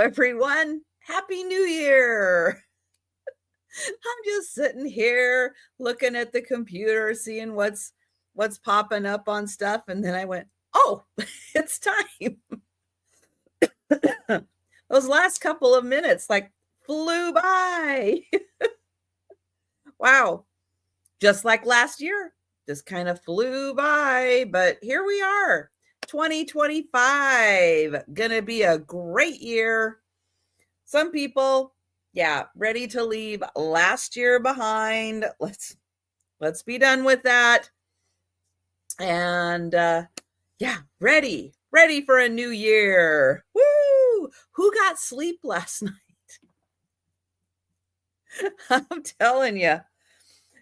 everyone. Happy New Year. I'm just sitting here looking at the computer, seeing what's popping up on stuff. And then I went, oh, it's time. Those last couple of minutes like flew by. Wow. Just like last year, just kind of flew by. But here we are, 2025. Gonna be a great year. Some people, yeah, ready to leave last year behind. Let's be done with that. And yeah, ready for a new year. Woo! Who got sleep last night? I'm telling you.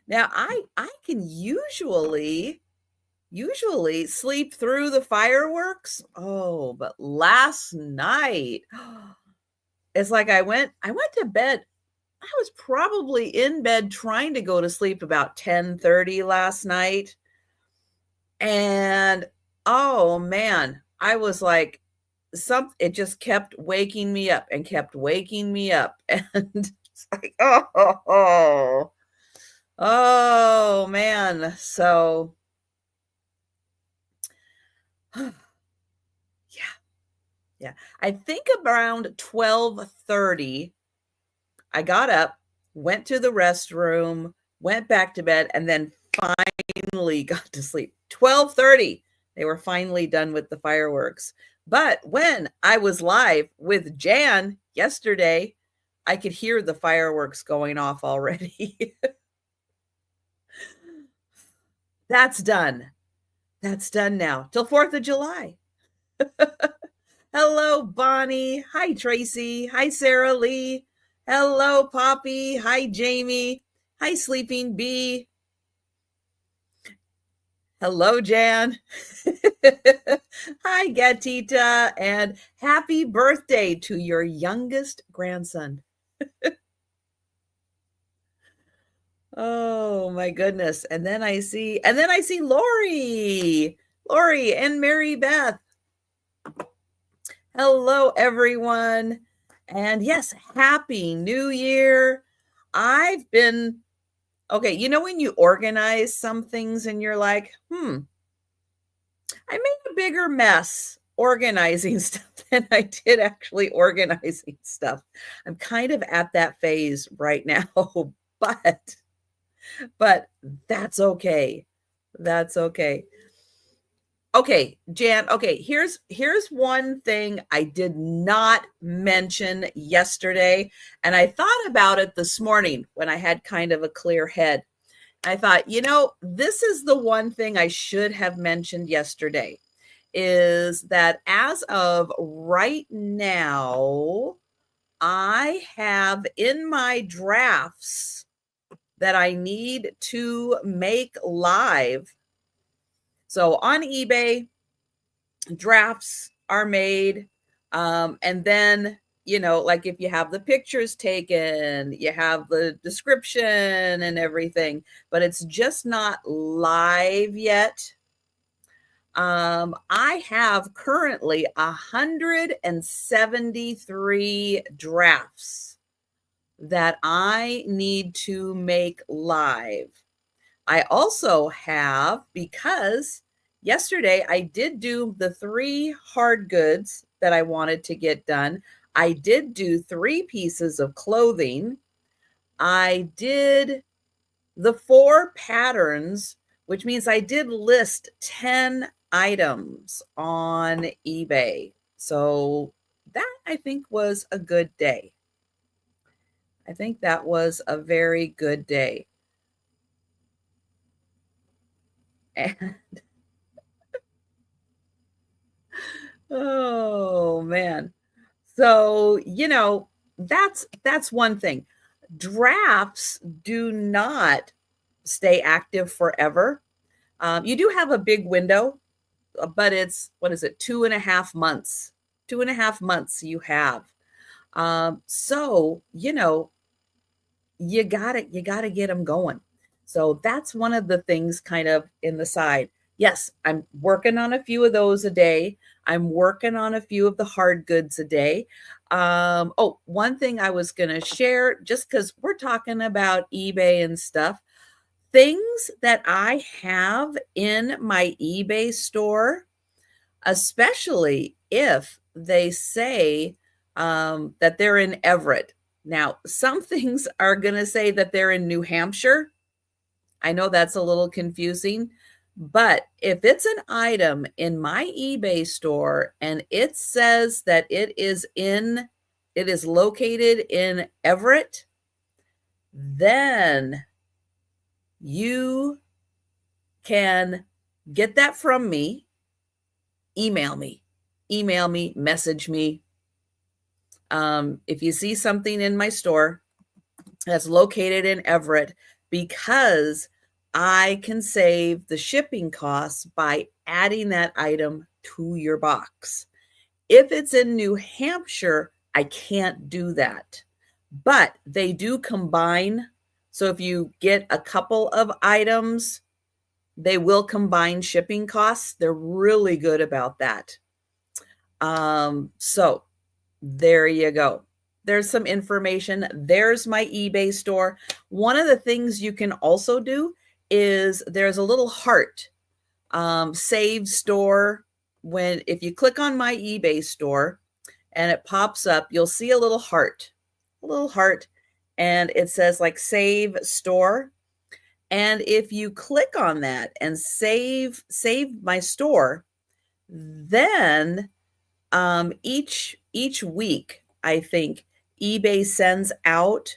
Now I can usually sleep through the fireworks. Oh, but last night it's like I went to bed. I was probably in bed trying to go to sleep about 10:30 last night. And oh man, I was like, it just kept waking me up and kept waking me up. And it's like, oh man. So yeah. I think around 12:30, I got up, went to the restroom, went back to bed, and then finally got to sleep. 12:30, they were finally done with the fireworks. But when I was live with Jan yesterday, I could hear the fireworks going off already. That's done. That's done now. Till 4th of July. Hello, Bonnie. Hi, Tracy. Hi, Sarah Lee. Hello, Poppy. Hi, Jamie. Hi, Sleeping Bee. Hello, Jan. Hi, Gatita. And happy birthday to your youngest grandson. Oh, my goodness. And then I see Lori and Mary Beth. Hello, everyone. And yes, happy New Year. I've been, okay, you know when you organize some things and you're like, I made a bigger mess organizing stuff than I did actually organizing stuff. I'm kind of at that phase right now, but that's okay. That's okay. Okay, Jan, okay, here's one thing I did not mention yesterday, and I thought about it this morning when I had kind of a clear head. I thought, this is the one thing I should have mentioned yesterday, is that as of right now, I have in my drafts that I need to make live. So on eBay, drafts are made. And then, like if you have the pictures taken, you have the description and everything, but it's just not live yet. I have currently 173 drafts that I need to make live. I also have, because yesterday I did do the 3 hard goods that I wanted to get done. I did do 3 pieces of clothing. I did the 4 patterns, which means I did list 10 items on eBay. So that I think was a good day. I think that was a very good day. And oh man. So, that's one thing. Drafts do not stay active forever. You do have a big window, but it's, 2.5 months? 2.5 months you have. So, you gotta get them going. So that's one of the things kind of in the side. Yes, I'm working on a few of those a day. I'm working on a few of the hard goods a day. Oh, one thing I was going to share, just because we're talking about eBay and stuff, things that I have in my eBay store, especially if they say that they're in Everett. Now, some things are going to say that they're in New Hampshire. I know that's a little confusing, but if it's an item in my eBay store and it says that it is located in Everett, then you can get that from me, email me, message me. If you see something in my store that's located in Everett, because I can save the shipping costs by adding that item to your box. If it's in New Hampshire, I can't do that, but they do combine. So if you get a couple of items, they will combine shipping costs. They're really good about that. So there you go. There's some information. There's my eBay store. One of the things you can also do is there's a little heart, save store. If you click on my eBay store and it pops up, you'll see a little heart, and it says like save store. And if you click on that and save my store, then each week, I think eBay sends out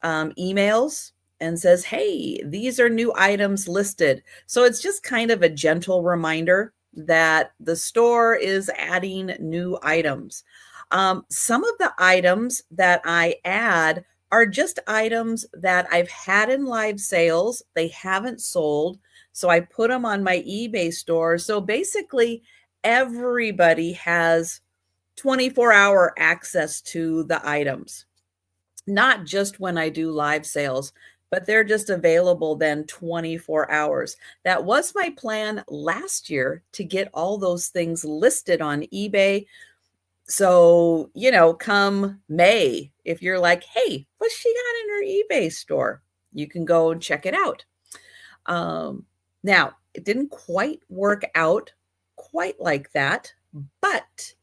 emails and says, hey, these are new items listed. So it's just kind of a gentle reminder that the store is adding new items. Some of the items that I add are just items that I've had in live sales. They haven't sold, so I put them on my eBay store. So basically, everybody has 24-hour access to the items, not just when I do live sales, but they're just available then 24 hours. That was my plan last year, to get all those things listed on eBay. So, come May, if you're like, hey, what's she got in her eBay store? You can go and check it out. Now, it didn't quite work out quite like that, but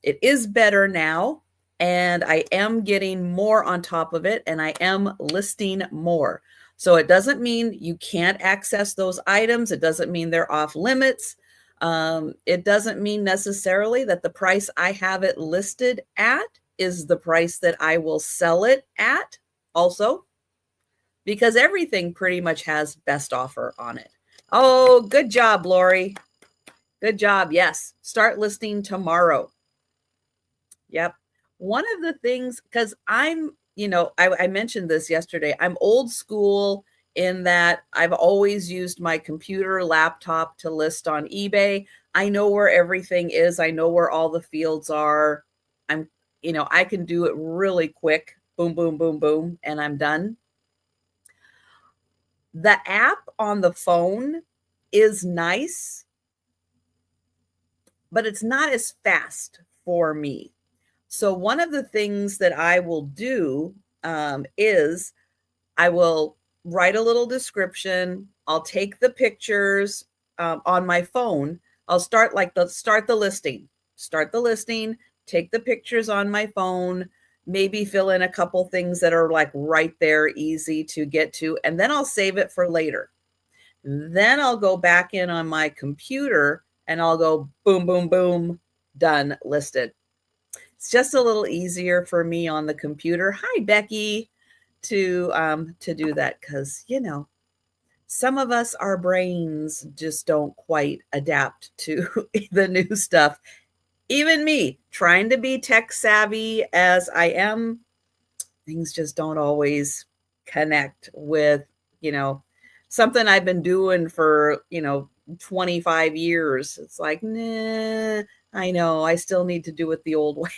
it is better now, and I am getting more on top of it, and I am listing more. So it doesn't mean you can't access those items. It doesn't mean they're off limits. It doesn't mean necessarily that the price I have it listed at is the price that I will sell it at also, because everything pretty much has best offer on it. Oh, good job, Lori. Good job. Yes. Start listing tomorrow. Yep. One of the things, because I mentioned this yesterday, I'm old school in that I've always used my computer, laptop to list on eBay. I know where everything is. I know where all the fields are. I can do it really quick. Boom, boom, boom, boom, and I'm done. The app on the phone is nice, but it's not as fast for me. So one of the things that I will do is I will write a little description. I'll take the pictures on my phone. I'll start the listing, take the pictures on my phone, maybe fill in a couple things that are like right there, easy to get to, and then I'll save it for later. Then I'll go back in on my computer and I'll go boom, boom, boom, done, listed. It's just a little easier for me on the computer. Hi, Becky, to do that, because some of us, our brains just don't quite adapt to the new stuff. Even me, trying to be tech savvy as I am, things just don't always connect with something I've been doing for 25 years. It's like, nah, I know I still need to do it the old way.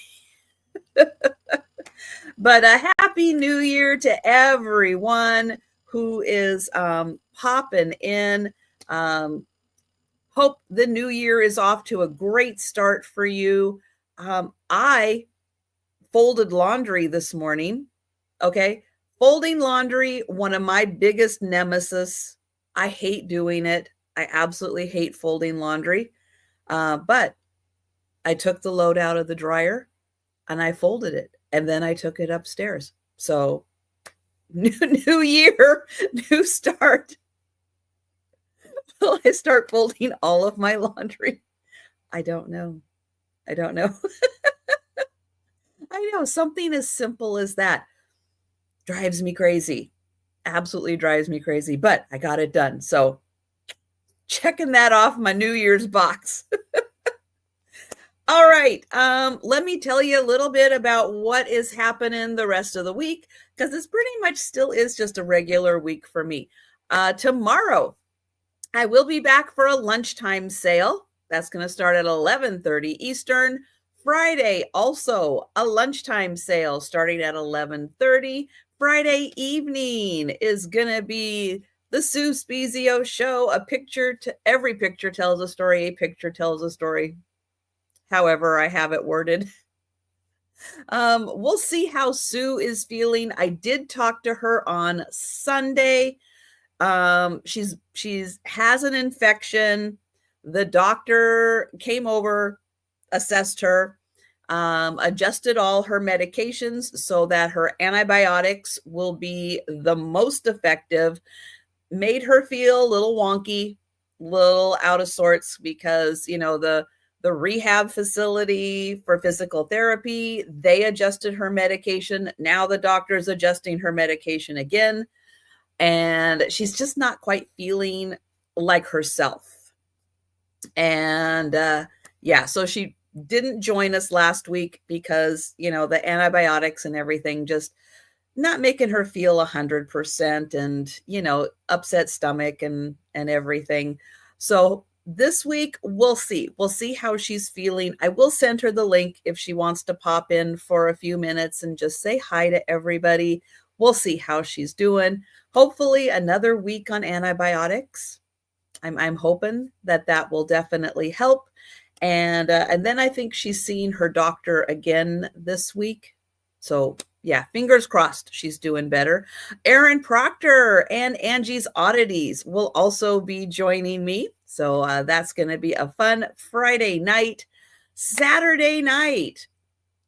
But a happy new year to everyone who is popping in. Hope the new year is off to a great start for you. I folded laundry this morning. Okay. Folding laundry, one of my biggest nemesis. I hate doing it. I absolutely hate folding laundry. But I took the load out of the dryer and I folded it. And then I took it upstairs. So new year, new start. Will I start folding all of my laundry? I don't know. I don't know. I know something as simple as that drives me crazy. Absolutely drives me crazy, but I got it done. So checking that off my New Year's box. All right. Let me tell you a little bit about what is happening the rest of the week, because this pretty much still is just a regular week for me. Tomorrow, I will be back for a lunchtime sale. That's going to start at 11:30 Eastern. Friday, also a lunchtime sale starting at 11:30. Friday evening is going to be the Sue Spezio show. Every picture tells a story. A picture tells a story. However I have it worded. We'll see how Sue is feeling. I did talk to her on Sunday. She's has an infection. The doctor came over, assessed her, adjusted all her medications so that her antibiotics will be the most effective. Made her feel a little wonky, little out of sorts because, the rehab facility for physical therapy, they adjusted her medication. Now the doctor's adjusting her medication again. And she's just not quite feeling like herself. And so she didn't join us last week because, the antibiotics and everything just not making her feel 100% and, upset stomach and everything. So this week, we'll see. We'll see how she's feeling. I will send her the link if she wants to pop in for a few minutes and just say hi to everybody. We'll see how she's doing. Hopefully another week on antibiotics. I'm hoping that will definitely help. And then I think she's seeing her doctor again this week. So yeah, fingers crossed she's doing better. Erin Proctor and Angie's Oddities will also be joining me. So that's going to be a fun Friday night. Saturday night,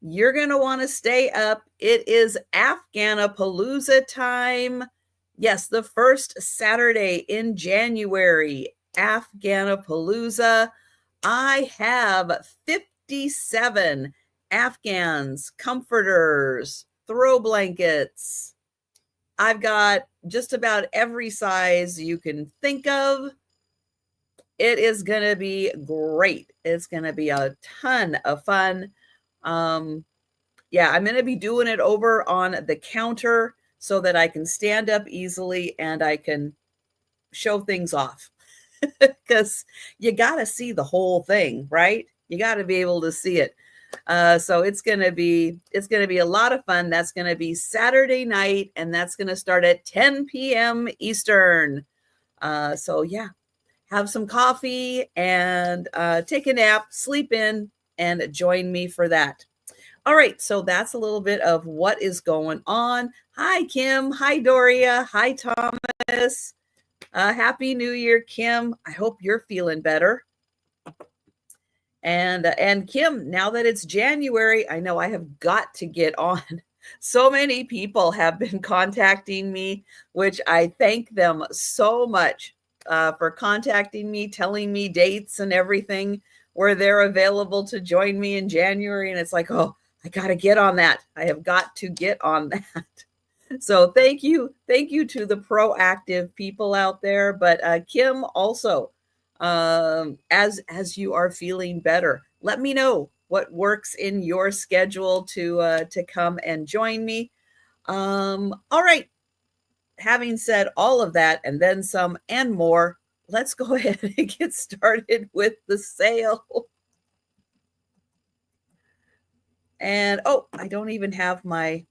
you're going to want to stay up. It is Afghanapalooza time. Yes, the first Saturday in January, Afghanapalooza. I have 57 Afghans, comforters, throw blankets. I've got just about every size you can think of. It is going to be great. It's going to be a ton of fun. I'm going to be doing it over on the counter so that I can stand up easily and I can show things off because you got to see the whole thing, right? You got to be able to see it. So it's going to be a lot of fun. That's going to be Saturday night and that's going to start at 10 p.m. Eastern. Have some coffee and take a nap, sleep in, and join me for that. All right, so that's a little bit of what is going on. Hi, Kim. Hi, Doria. Hi, Thomas. Happy New Year, Kim. I hope you're feeling better. And Kim, now that it's January, I know I have got to get on. So many people have been contacting me, which I thank them so much for contacting me, telling me dates and everything where they're available to join me in January. And it's like, oh, I got to get on that. I have got to get on that. So thank you to the proactive people out there. But Kim, also, as you are feeling better, let me know what works in your schedule to come and join me. All right. Having said all of that and then some and more, let's go ahead and get started with the sale. And I don't even have let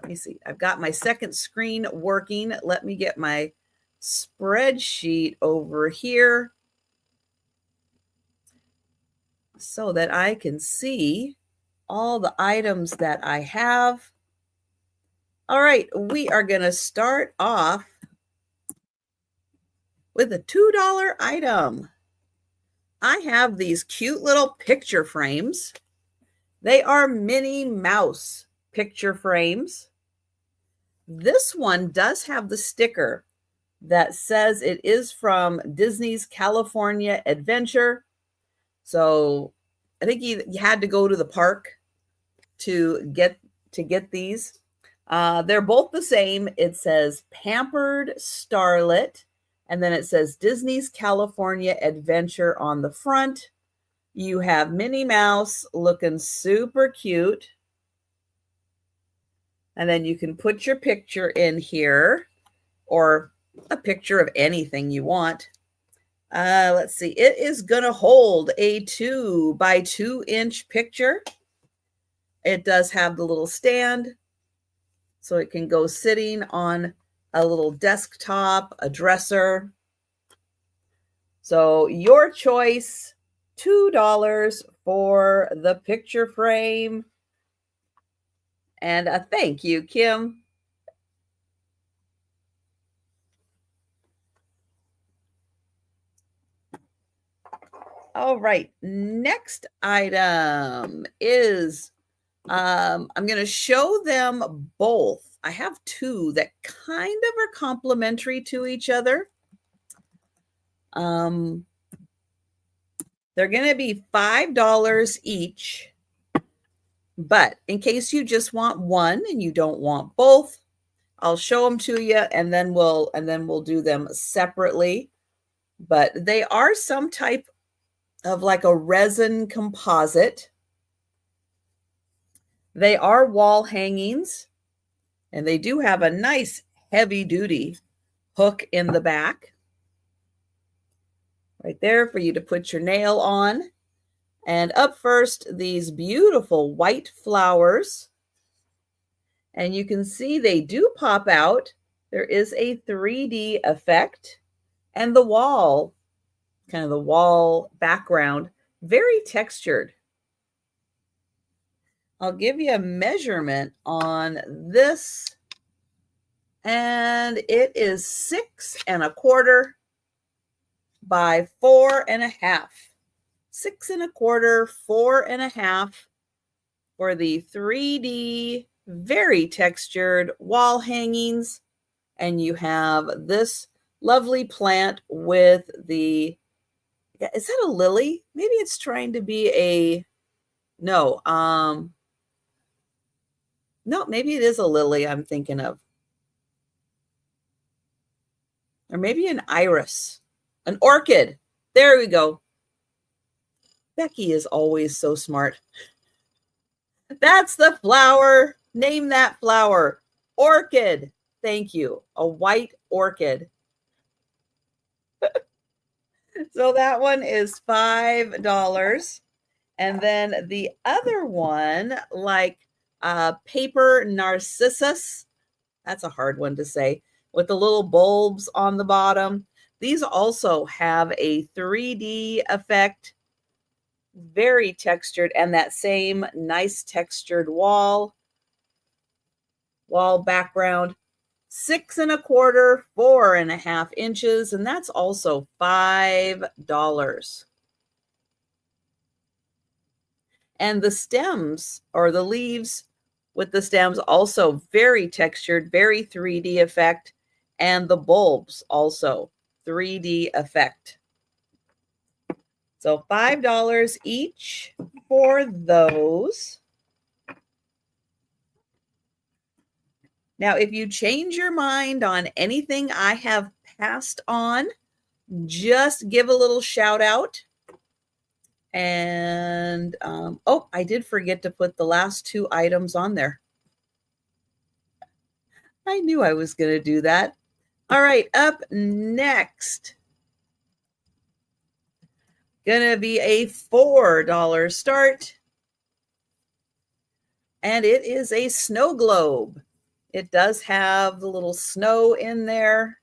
me see. I've got my second screen working. Let me get my spreadsheet over here so that I can see all the items that I have. All right, we are going to start off with a $2 item. I have these cute little picture frames. They are Minnie Mouse picture frames. This one does have the sticker that says it is from Disney's California Adventure. So I think you had to go to the park to get these. They're both the same. It says Pampered Starlet, and then it says Disney's California Adventure on the front. You have Minnie Mouse looking super cute. And then you can put your picture in here, or a picture of anything you want. Let's see. It is going to hold a 2 by 2 inch picture. It does have the little stand, so it can go sitting on a little desktop, a dresser. So your choice, $2 for the picture frame. And thank you, Kim. All right, next item is, I'm going to show them both. I have two that kind of are complementary to each other. They're going to be $5 each. But in case you just want one and you don't want both, I'll show them to you, and then we'll do them separately. But they are some type of like a resin composite. They are wall hangings, and they do have a nice heavy duty hook in the back right there for you to put your nail on. And up first, these beautiful white flowers. And you can see they do pop out. There is a 3D effect. And the wall, kind of the wall background, very textured. I'll give you a measurement on this. And it is 6 1/4 by 4 1/2. 6 1/4, 4 1/2 for the 3D, very textured wall hangings. And you have this lovely plant with the, is that a lily? Maybe it's trying to be a, no, no, maybe it is a lily I'm thinking of. Or maybe an iris, an orchid. There we go. Becky is always so smart. That's the flower. Name that flower. Orchid. Thank you. A white orchid. So that one is $5. And then the other one, like paper narcissus. That's a hard one to say. With the little bulbs on the bottom. These also have a 3D effect. Very textured, and that same nice textured wall background. 6 1/4, 4 1/2 inches, and that's also $5. And the stems, or the leaves with the stems, also very textured, very 3D effect, and the bulbs also 3D effect. So $5 each for those. Now, if you change your mind on anything I have passed on, just give a little shout out. And, oh, I did forget to put the last 2 items on there. I knew I was going to do that. All right, up next. Gonna be a $4 start. And it is a snow globe. It does have the little snow in there.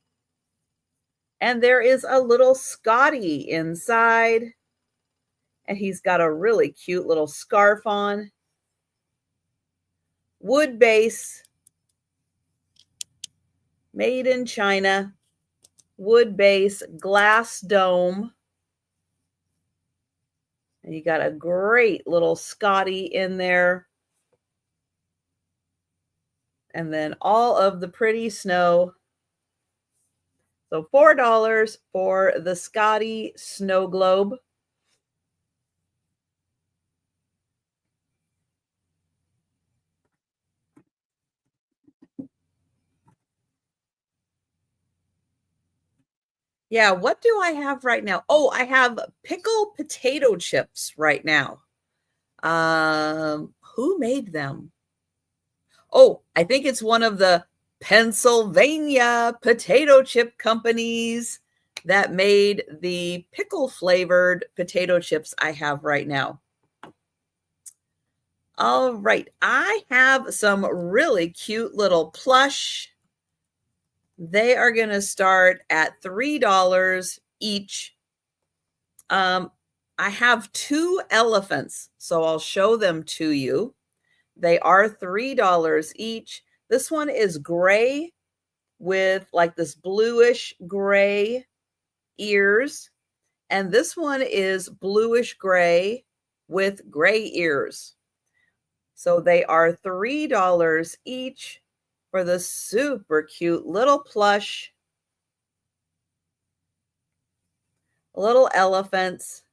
And there is a little Scotty inside. And he's got a really cute little scarf on. wood base, made in China, wood base, glass dome. And you got a great little Scotty in there. And then all of the pretty snow. So $4 for the Scotty snow globe. Yeah, what do I have right now? Oh, I have pickled potato chips right now. Who made them? Oh, I think it's one of the Pennsylvania potato chip companies that made the pickle flavored potato chips I have right now. All right, I have some really cute little plush. They are going to start at $3 each. I have 2 elephants, so I'll show them to you. They are $3 each. This one is gray with like this bluish gray ears. And this one is bluish gray with gray ears. So they are $3 each for the super cute little plush little elephants.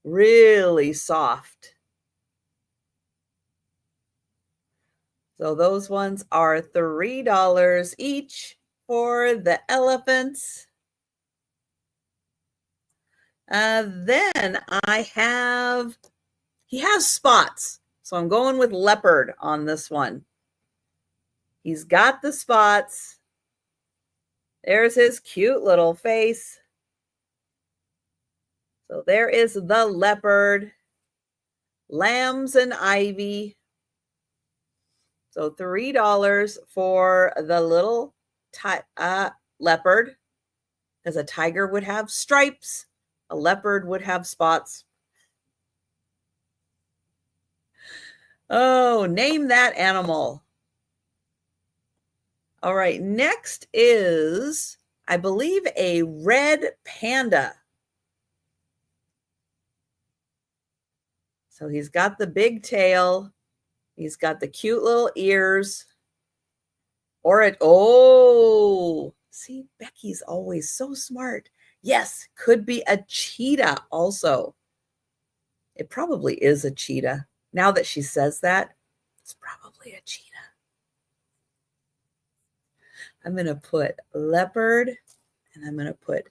Really soft. So those ones are $3 each for the elephants. Then he has spots. So I'm going with leopard on this one. He's got the spots. There's his cute little face. So there is the leopard. Lambs and ivy. So $3 for the little leopard, because a tiger would have stripes. A leopard would have spots. Oh, name that animal. All right, next is, I believe, a red panda. So he's got the big tail. He's got the cute little ears. See, Becky's always so smart. Yes, could be a cheetah also. It probably is a cheetah. Now that she says that, it's probably a cheetah. I'm going to put leopard and I'm going to put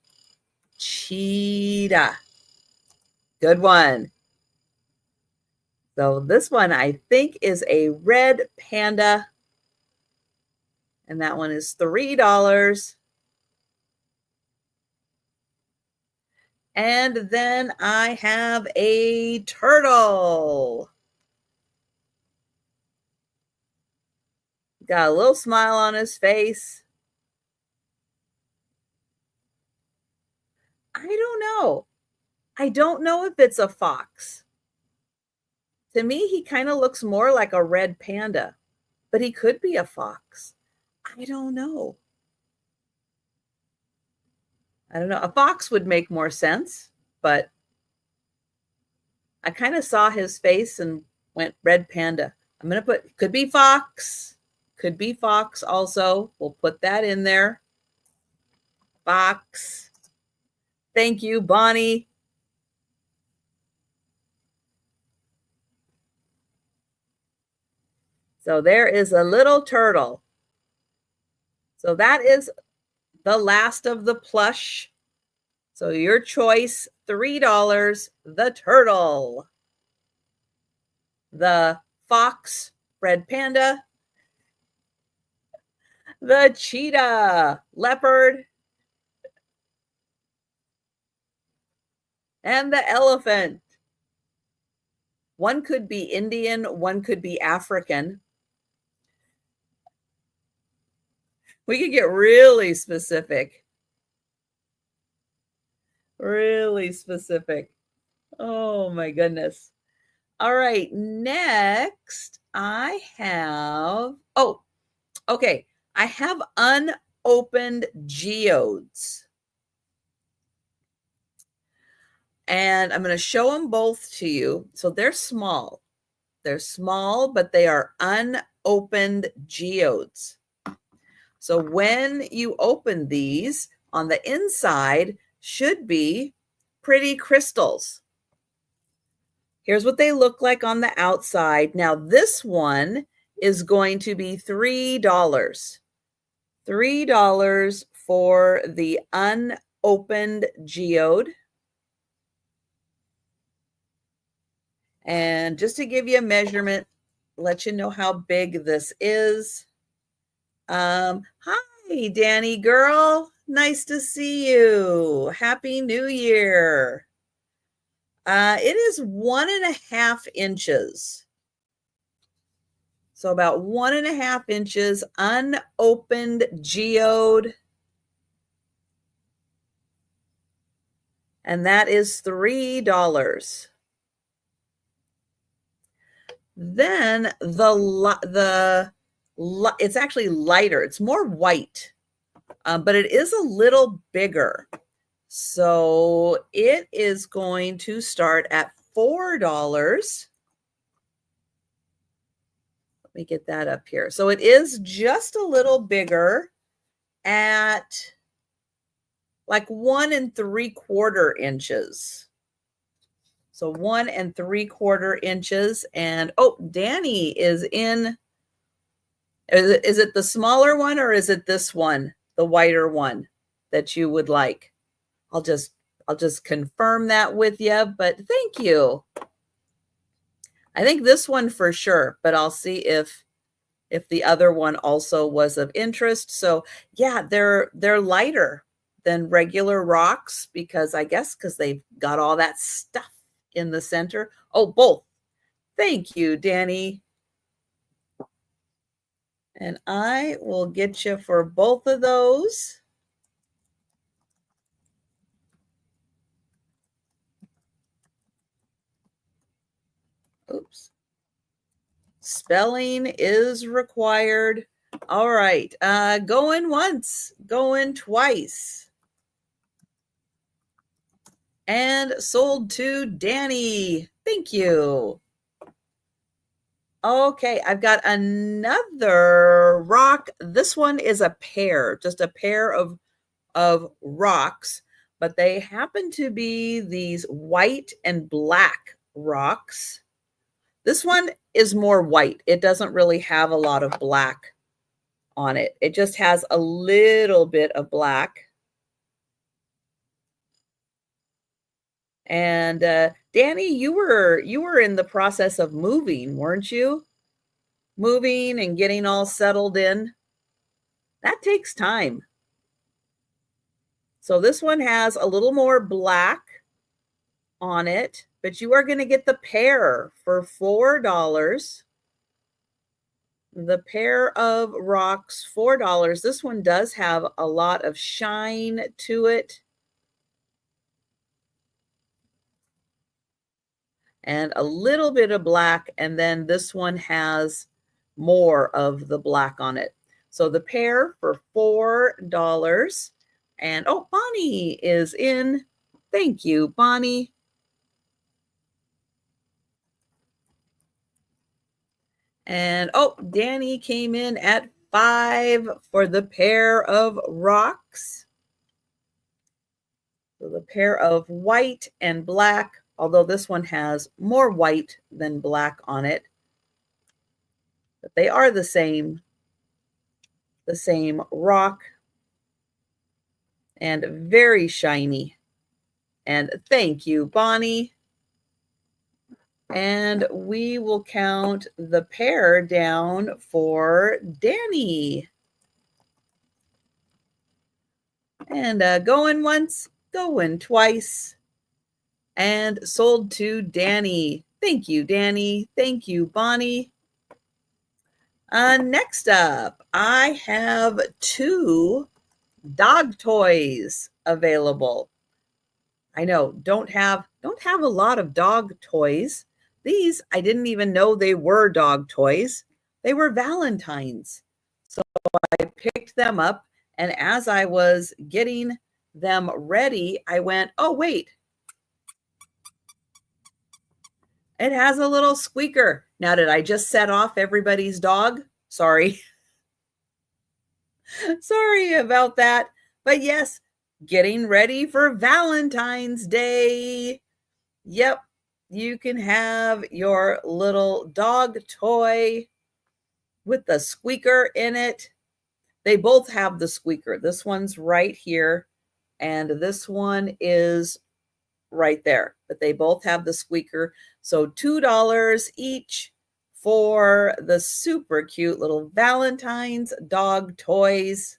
cheetah. Good one. So this one I think is a red panda. And that one is $3. And then I have a turtle. Got a little smile on his face. I don't know. I don't know if it's a fox. To me, he kind of looks more like a red panda, but he could be a fox. I don't know. A fox would make more sense, but I kind of saw his face and went red panda. I'm going to put, could be fox. Could be fox also. We'll put that in there. Fox. Thank you, Bonnie. So there is a little turtle. So that is the last of the plush. So your choice, $3, the turtle, the fox, red panda, the cheetah, leopard, and the elephant. One could be Indian, one could be African. We could get really specific. Really specific. Oh my goodness. All right, next I have, oh, okay. I have unopened geodes. And I'm going to show them both to you. So they're small. They're small, but they are unopened geodes. So when you open these, on the inside should be pretty crystals. Here's what they look like on the outside. Now this one is going to be $3. $3 for the unopened geode. And just to give you a measurement, let you know how big this is. Hi, Danny girl. Nice to see you. Happy New Year. It is 1.5 inches. So about 1.5 inches unopened geode. And that is $3. Then it's actually lighter. It's more white, but it is a little bigger. So it is going to start at $4. Let me get that up here. So it is just a little bigger at like 1 3/4 inches. So 1 3/4 inches. And oh, Danny is in. Is it the smaller one or is it this one, the whiter one that you would like? I'll just confirm that with you, but thank you. I think this one for sure, but I'll see if the other one also was of interest. So yeah, they're lighter than regular rocks because I guess because they've got all that stuff in the center. Oh, both. Thank you, Danny. And I will get you for both of those. Oops. Spelling is required. All right. Going once, going twice. And sold to Danny. Thank you. Okay, I've got another rock. This one is a pair, just a pair of rocks, but they happen to be these white and black rocks. This one is more white. It doesn't really have a lot of black on it. It just has a little bit of black. And Danny, you were in the process of moving, weren't you? Moving and getting all settled in. That takes time. So this one has a little more black on it, but you are going to get the pair for $4. The pair of rocks, $4. This one does have a lot of shine to it. And a little bit of black, and then this one has more of the black on it. So the pair for $4. And oh, Bonnie is in. Thank you, Bonnie. And oh, Danny came in at $5 for the pair of rocks. So the pair of white and black, although this one has more white than black on it. But they are the same rock and very shiny. And thank you, Bonnie. And we will count the pair down for Danny. And going once, going twice. And sold to Danny. Thank you, Danny. Thank you, Bonnie. Next up, I have 2 dog toys available. I know, don't have a lot of dog toys, These, I didn't even know they were dog toys. They were Valentines. So I picked them up, and as I was getting them ready, I went, oh, wait, it has a little squeaker. Now, did I just set off everybody's dog? Sorry. Sorry about that. But yes, getting ready for Valentine's Day. Yep, you can have your little dog toy with the squeaker in it. They both have the squeaker. This one's right here, and this one is right there. But they both have the squeaker. So $2 each for the super cute little Valentine's dog toys.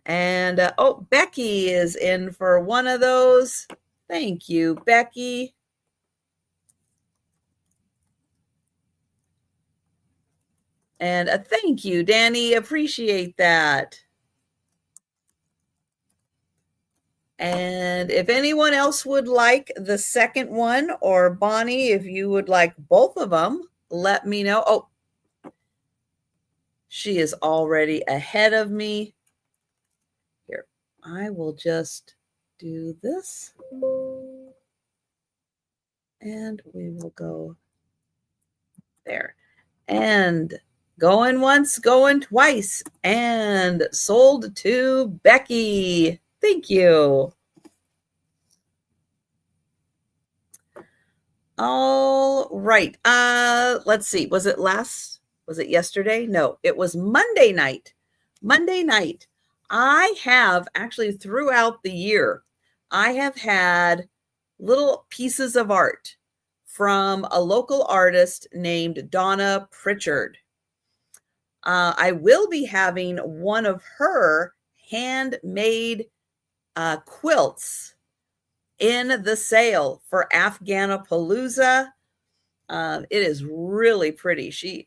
And oh, Becky is in for one of those. Thank you, Becky. And thank you, Danny. Appreciate that. And if anyone else would like the second one, or Bonnie, if you would like both of them, let me know. Oh, she is already ahead of me. Here, I will just do this. And we will go there. And going once, going twice, and sold to Becky. Thank you. All right. Let's see. Was it yesterday? No, it was Monday night. Monday night. I have actually throughout the year, I have had little pieces of art from a local artist named Donna Pritchard. I will be having one of her handmade quilts in the sale for Afghanapalooza. It is really pretty. She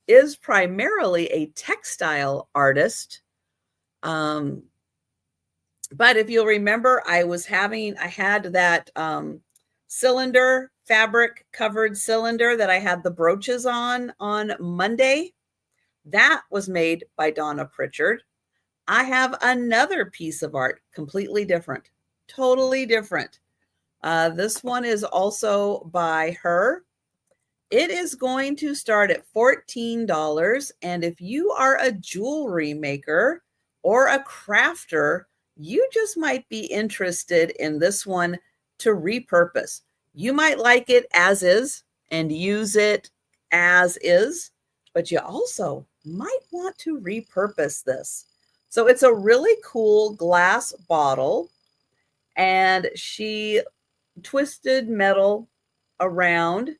is primarily a textile artist. But if you'll remember, I had that cylinder, fabric covered cylinder that I had the brooches on Monday. That was made by Donna Pritchard. I have another piece of art, completely different, totally different. This one is also by her. It is going to start at $14. And if you are a jewelry maker or a crafter, you just might be interested in this one to repurpose. You might like it as is and use it as is, but you also might want to repurpose this. So it's a really cool glass bottle, and she twisted metal around,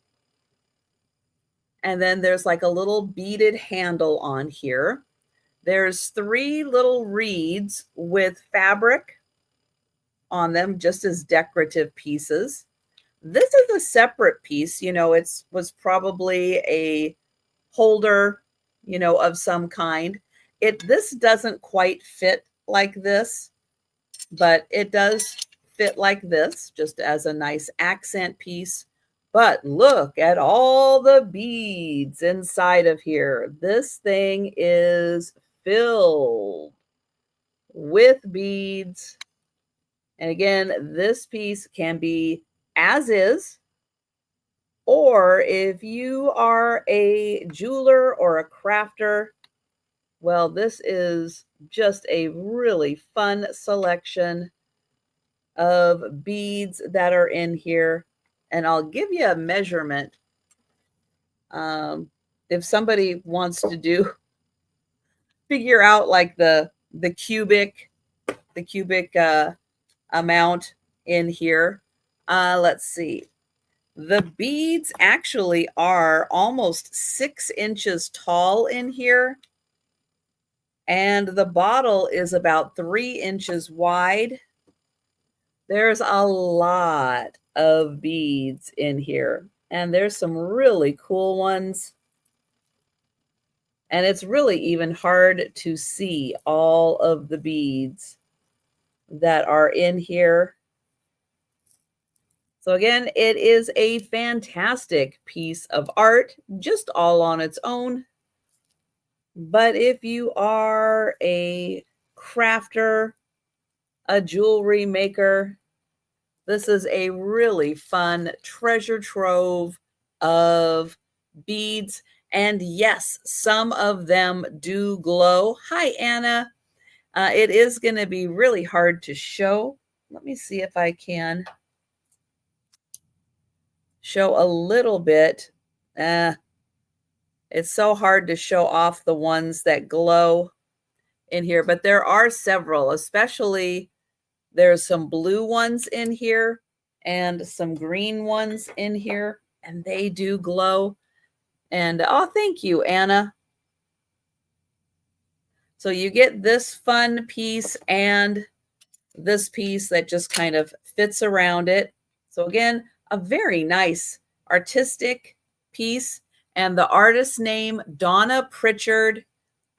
and then there's like a little beaded handle on here. There's 3 little reeds with fabric on them, just as decorative pieces. This is a separate piece. It was probably a holder, of some kind. This doesn't quite fit like this, but it does fit like this, just as a nice accent piece. But look at all the beads inside of here. This thing is filled with beads. And again, this piece can be as is, or if you are a jeweler or a crafter, well, this is just a really fun selection of beads that are in here. And I'll give you a measurement. If somebody wants to figure out like the cubic amount in here. Let's see. The beads actually are almost 6 inches tall in here. And the bottle is about 3 inches wide. There's a lot of beads in here. And there's some really cool ones. And it's really even hard to see all of the beads. that are in here. So again, it is a fantastic piece of art, just all on its own. But if you are a crafter, a jewelry maker, this is a really fun treasure trove of beads. And yes, some of them do glow. Hi, Anna. It is going to be really hard to show. Let me see if I can show a little bit. It's so hard to show off the ones that glow in here, but there are several, especially there's some blue ones in here and some green ones in here, and they do glow. And oh, thank you, Anna. So you get this fun piece and this piece that just kind of fits around it. So again, a very nice artistic piece. And the artist's name, Donna Pritchard.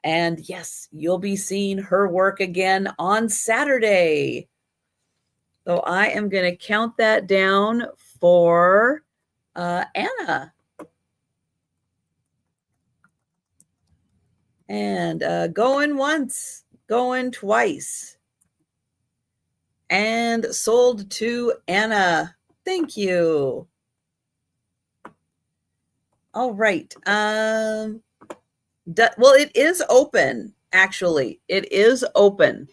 And yes, you'll be seeing her work again on Saturday. So I am going to count that down for Anna. And going once, going twice. And sold to Anna. Thank you. All right. Well, it is open, actually. It is open.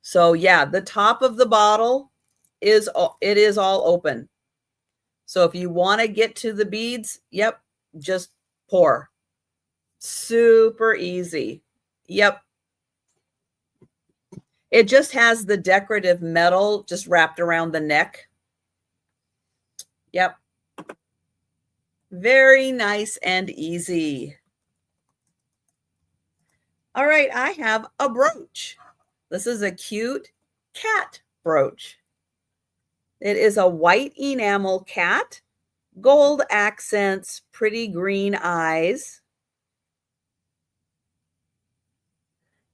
So yeah, the top of the bottle is all open. So if you want to get to the beads, yep, just pour. Super easy. Yep. It just has the decorative metal just wrapped around the neck. Yep. Very nice and easy. All right, I have a brooch. This is a cute cat brooch. It is a white enamel cat, gold accents, pretty green eyes.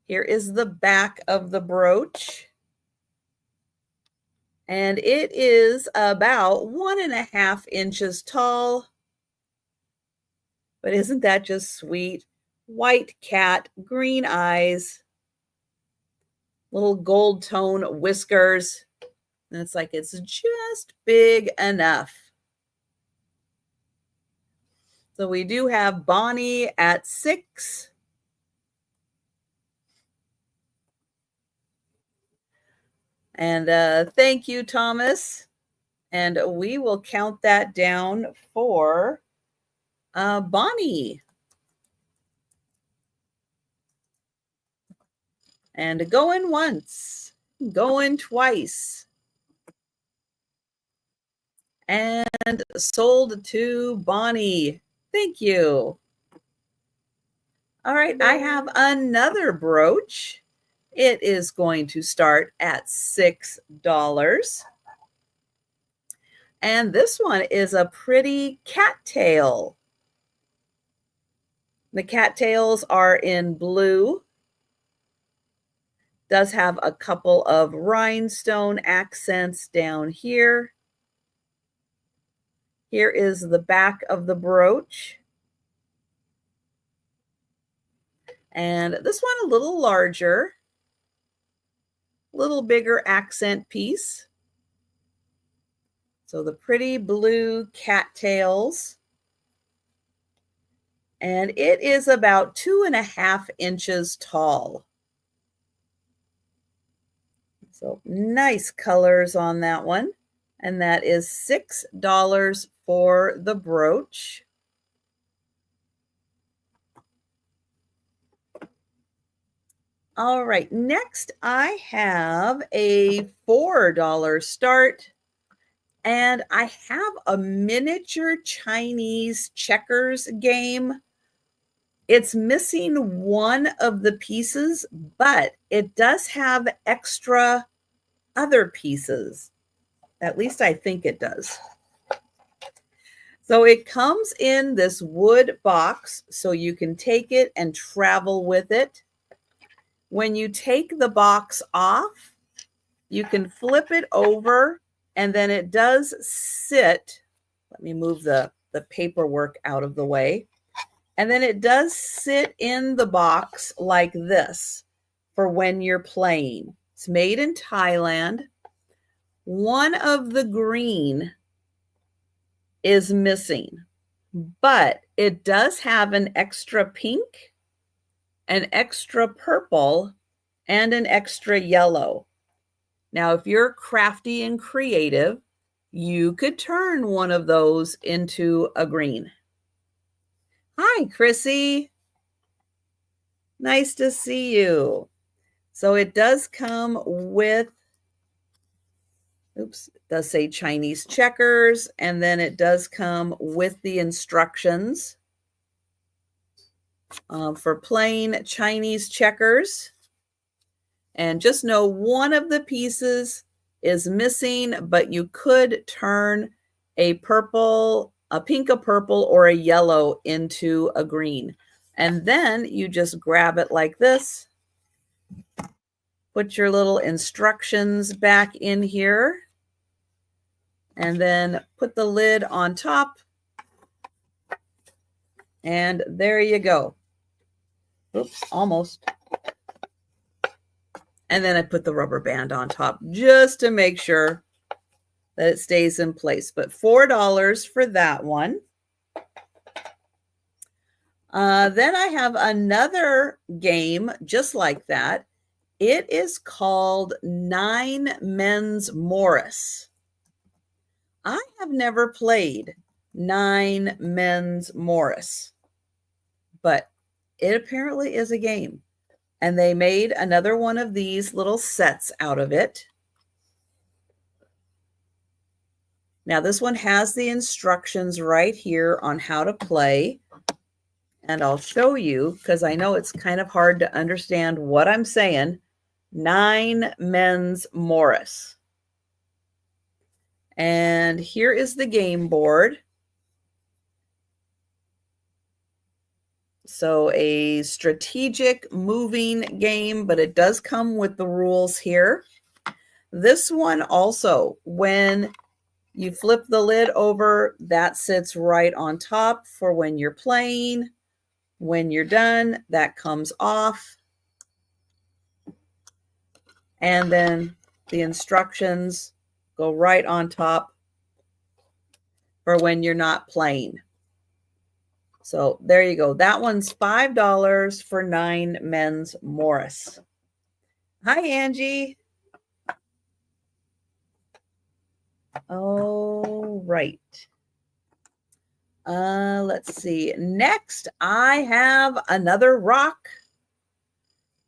Here is the back of the brooch. And it is about 1.5 inches tall. But isn't that just sweet? White cat, green eyes, little gold tone whiskers. And it's like it's just big enough. So we do have Bonnie at 6. And thank you, Thomas. And we will count that down for Bonnie. And going once, going twice. And sold to Bonnie. Thank you. All right, I have another brooch. It is going to start at $6. And this one is a pretty cattail. The cattails are in blue. Does have a couple of rhinestone accents down here. Here is the back of the brooch. And this one a little larger, little bigger accent piece. So the pretty blue cattails. And it is about 2.5 inches tall. So nice colors on that one. And that is $6 for the brooch. All right, next I have a $4 start. And I have a miniature Chinese checkers game. It's missing one of the pieces, but it does have extra other pieces. At least I think it does. So it comes in this wood box, so you can take it and travel with it. When you take the box off, you can flip it over, and then it does sit. Let me move the paperwork out of the way. And then it does sit in the box like this for when you're playing. It's made in Thailand. One of the green is missing, but it does have an extra pink, an extra purple, and an extra yellow. Now, if you're crafty and creative, you could turn one of those into a green. Hi, Chrissy. Nice to see you. So it does come with, oops, it does say Chinese checkers, and then it does come with the instructions for playing Chinese checkers. And just know one of the pieces is missing, but you could turn a purple, a pink, a purple, or a yellow into a green. And then you just grab it like this. Put your little instructions back in here. And then put the lid on top. And there you go. Oops, almost. And then I put the rubber band on top just to make sure that it stays in place. But $4 for that one. Then I have another game just like that. It is called 9 Men's Morris. I have never played 9 Men's Morris, but it apparently is a game. And they made another one of these little sets out of it. Now this one has the instructions right here on how to play. And I'll show you because I know it's kind of hard to understand what I'm saying. 9 Men's Morris. And here is the game board. So a strategic moving game, but it does come with the rules here. This one also, when you flip the lid over, that sits right on top for when you're playing. When you're done, that comes off. And then the instructions go right on top for when you're not playing. So there you go. That one's $5 for 9 Men's Morris. Hi, Angie. All right. Let's see. Next, I have another rock.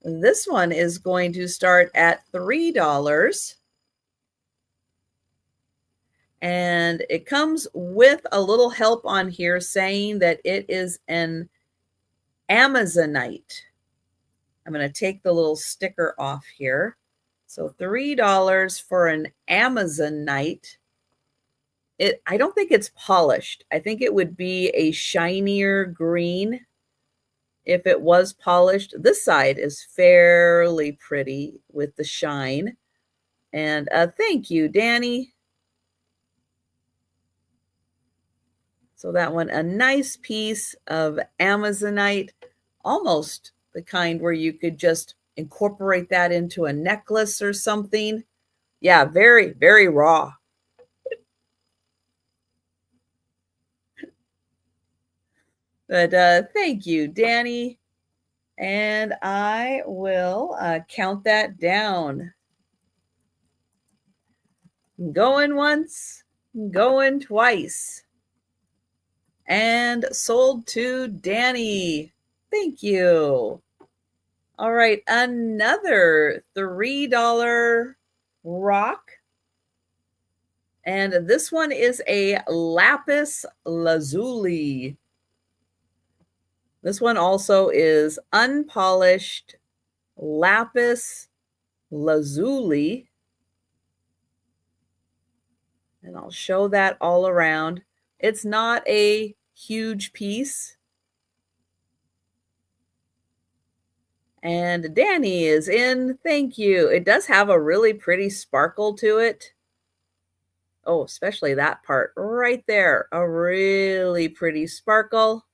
This one is going to start at $3. And it comes with a little help on here saying that it is an Amazonite. I'm going to take the little sticker off here. So $3 for an Amazonite. I don't think it's polished. I think it would be a shinier green if it was polished. This side is fairly pretty with the shine. And thank you, Danny. So that one, a nice piece of Amazonite, almost the kind where you could just incorporate that into a necklace or something. Yeah, very, very raw. But thank you, Danny. And I will count that down. Going once, going twice. And sold to Danny. Thank you. All right, another $3 rock. And this one is a lapis lazuli. This one also is unpolished lapis lazuli. And I'll show that all around. It's not a huge piece. And Danny is in. Thank you. It does have a really pretty sparkle to it. Oh, especially that part right there. A really pretty sparkle.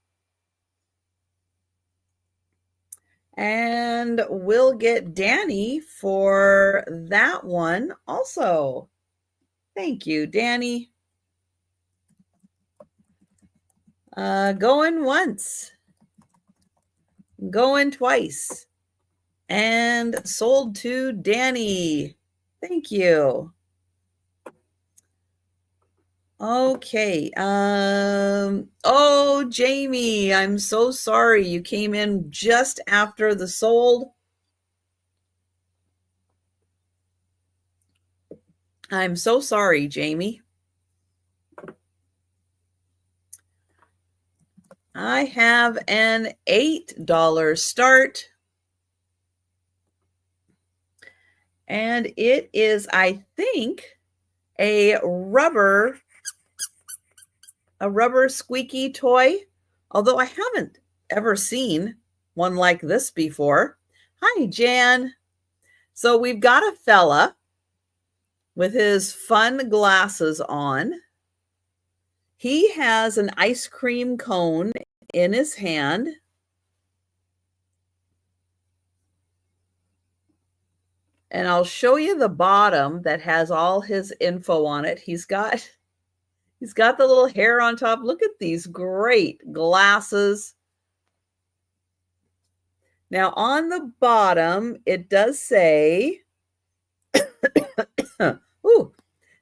And we'll get Danny for that one also. Thank you, Danny. Going once. Going twice. And sold to Danny. Thank you. Okay. Oh, Jamie, I'm so sorry. You came in just after the sold. I'm so sorry, Jamie. I have an $8 start. And it is, I think, a rubber squeaky toy, although I haven't ever seen one like this before. Hi, Jan. So we've got a fella with his fun glasses on. He has an ice cream cone in his hand. And I'll show you the bottom that has all his info on it. He's got the little hair on top. Look at these great glasses. Now on the bottom, it does say, ooh,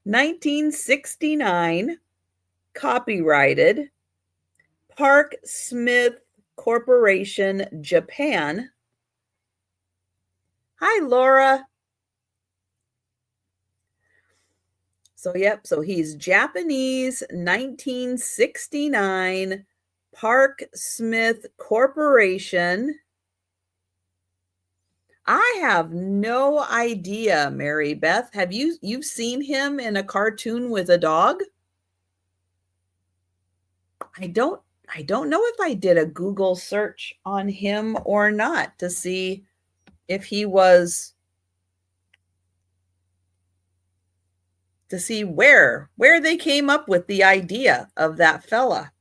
1969, copyrighted, Park Smith Corporation, Japan. Hi, Laura. So, yep, so he's Japanese, 1969, Park Smith Corporation. I have no idea, Mary Beth. Have you've seen him in a cartoon with a dog? I don't know if I did a Google search on him or not to see if he was, to see where they came up with the idea of that fella.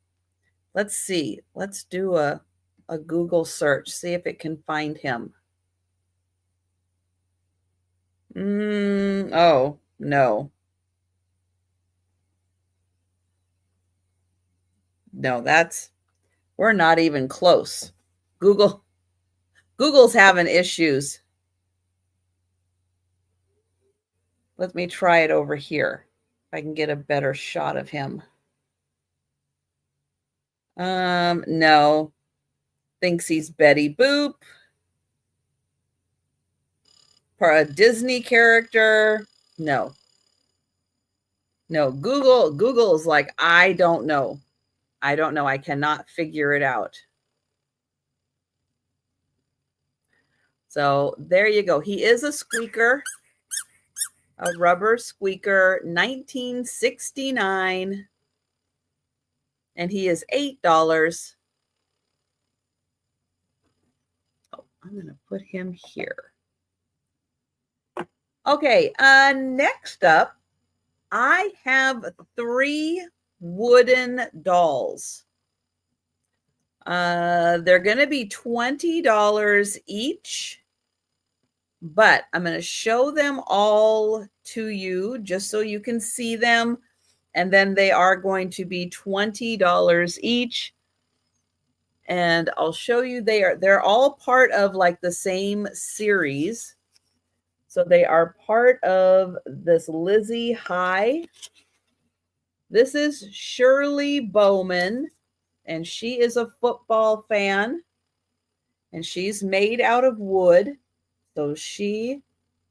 Let's see. Let's do a Google search, see if it can find him. Oh, no. No, we're not even close. Google's having issues. Let me try it over here. If I can get a better shot of him. No. Thinks he's Betty Boop. For a Disney character. No. Google is like, I don't know. I cannot figure it out. So there you go. He is a squeaker, a rubber squeaker, 1969. And he is $8. Oh, I'm going to put him here. Okay, next up, I have 3 wooden dolls. They're going to be $20 each, but I'm going to show them all to you just so you can see them. And then they are going to be $20 each. And I'll show you they're all part of like the same series. So they are part of this Lizzie High. This is Shirley Bowman, and she is a football fan, and she's made out of wood. So she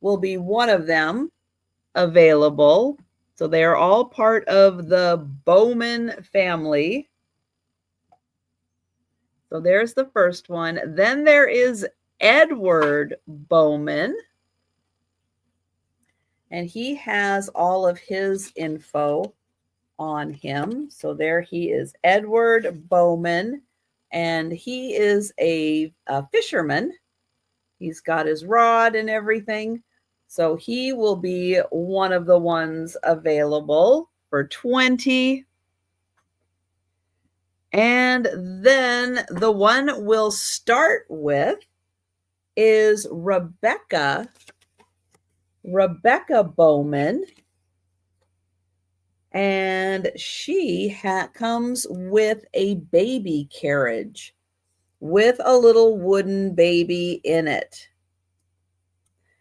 will be one of them available. So they are all part of the Bowman family. So there's the first one. Then there is Edward Bowman. And he has all of his info on him. So there he is, Edward Bowman. And he is a fisherman. He's got his rod and everything. So he will be one of the ones available for 20. And then the one we'll start with is Rebecca Bowman. And she comes with a baby carriage with a little wooden baby in it.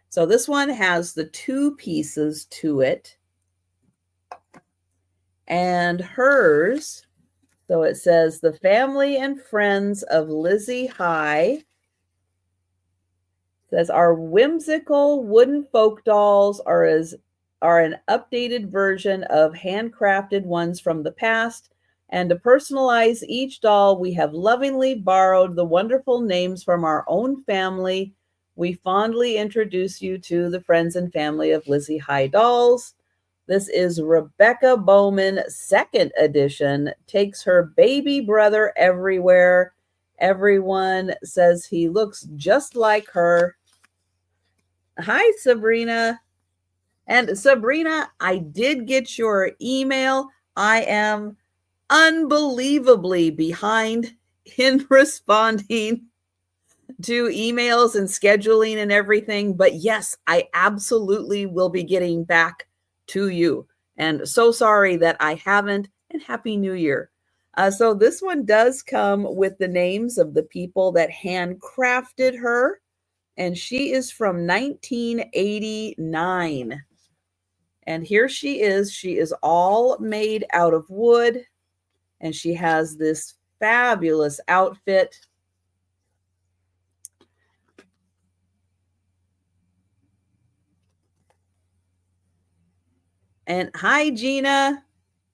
So this one has the 2 pieces to it. And hers, so it says, the family and friends of Lizzie High. Says our whimsical wooden folk dolls are an updated version of handcrafted ones from the past. And to personalize each doll, we have lovingly borrowed the wonderful names from our own family. We fondly introduce you to the friends and family of Lizzie High Dolls. This is Rebecca Bowman, 2nd edition, takes her baby brother everywhere. Everyone says he looks just like her. Hi, Sabrina. And Sabrina, I did get your email. I am unbelievably behind in responding to emails and scheduling and everything. But yes, I absolutely will be getting back to you. And so sorry that I haven't, and Happy New Year. So this one does come with the names of the people that handcrafted her. And she is from 1989. And here she is. She is all made out of wood. And she has this fabulous outfit. And hi, Gina.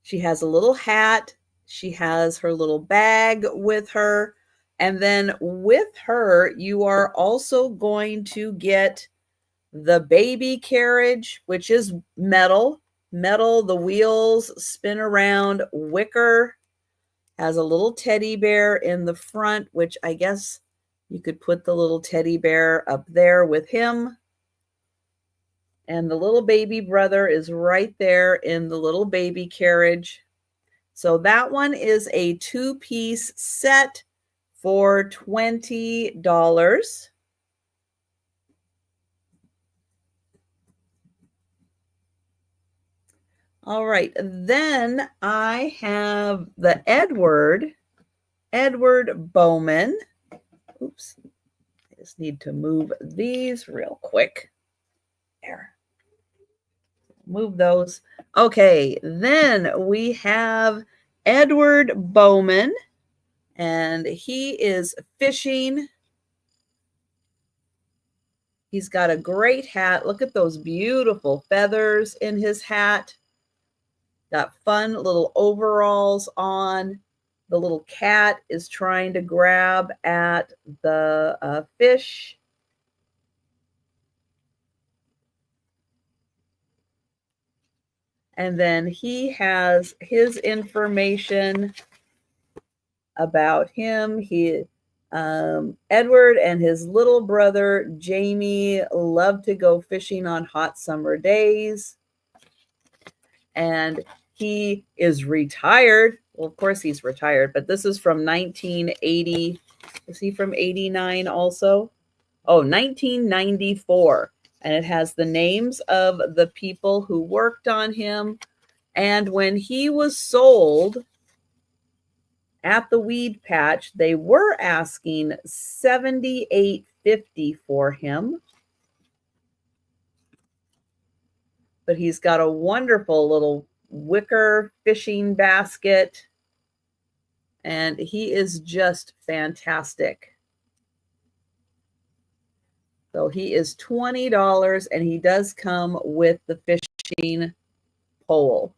She has a little hat. She has her little bag with her. And then with her, you are also going to get the baby carriage, which is metal. The wheels spin around. Wicker. Has a little teddy bear in the front, which I guess you could put the little teddy bear up there with him. And the little baby brother is right there in the little baby carriage. So that one is a 2-piece set for $20. All right, then I have the Edward Bowman. Oops, I just need to move these real quick. There. Move those. Okay, then we have Edward Bowman, and he is fishing. He's got a great hat. Look at those beautiful feathers in his hat. Got fun little overalls on. The little cat is trying to grab at the fish. And then he has his information about him. Edward and his little brother, Jamie, love to go fishing on hot summer days. And he is retired. Well, of course he's retired, but this is from 1980. Is he from 89 also? Oh, 1994. And it has the names of the people who worked on him. And when he was sold at the weed patch, they were asking $78.50 for him. But he's got a wonderful little wicker fishing basket. And he is just fantastic. So he is $20, and he does come with the fishing pole.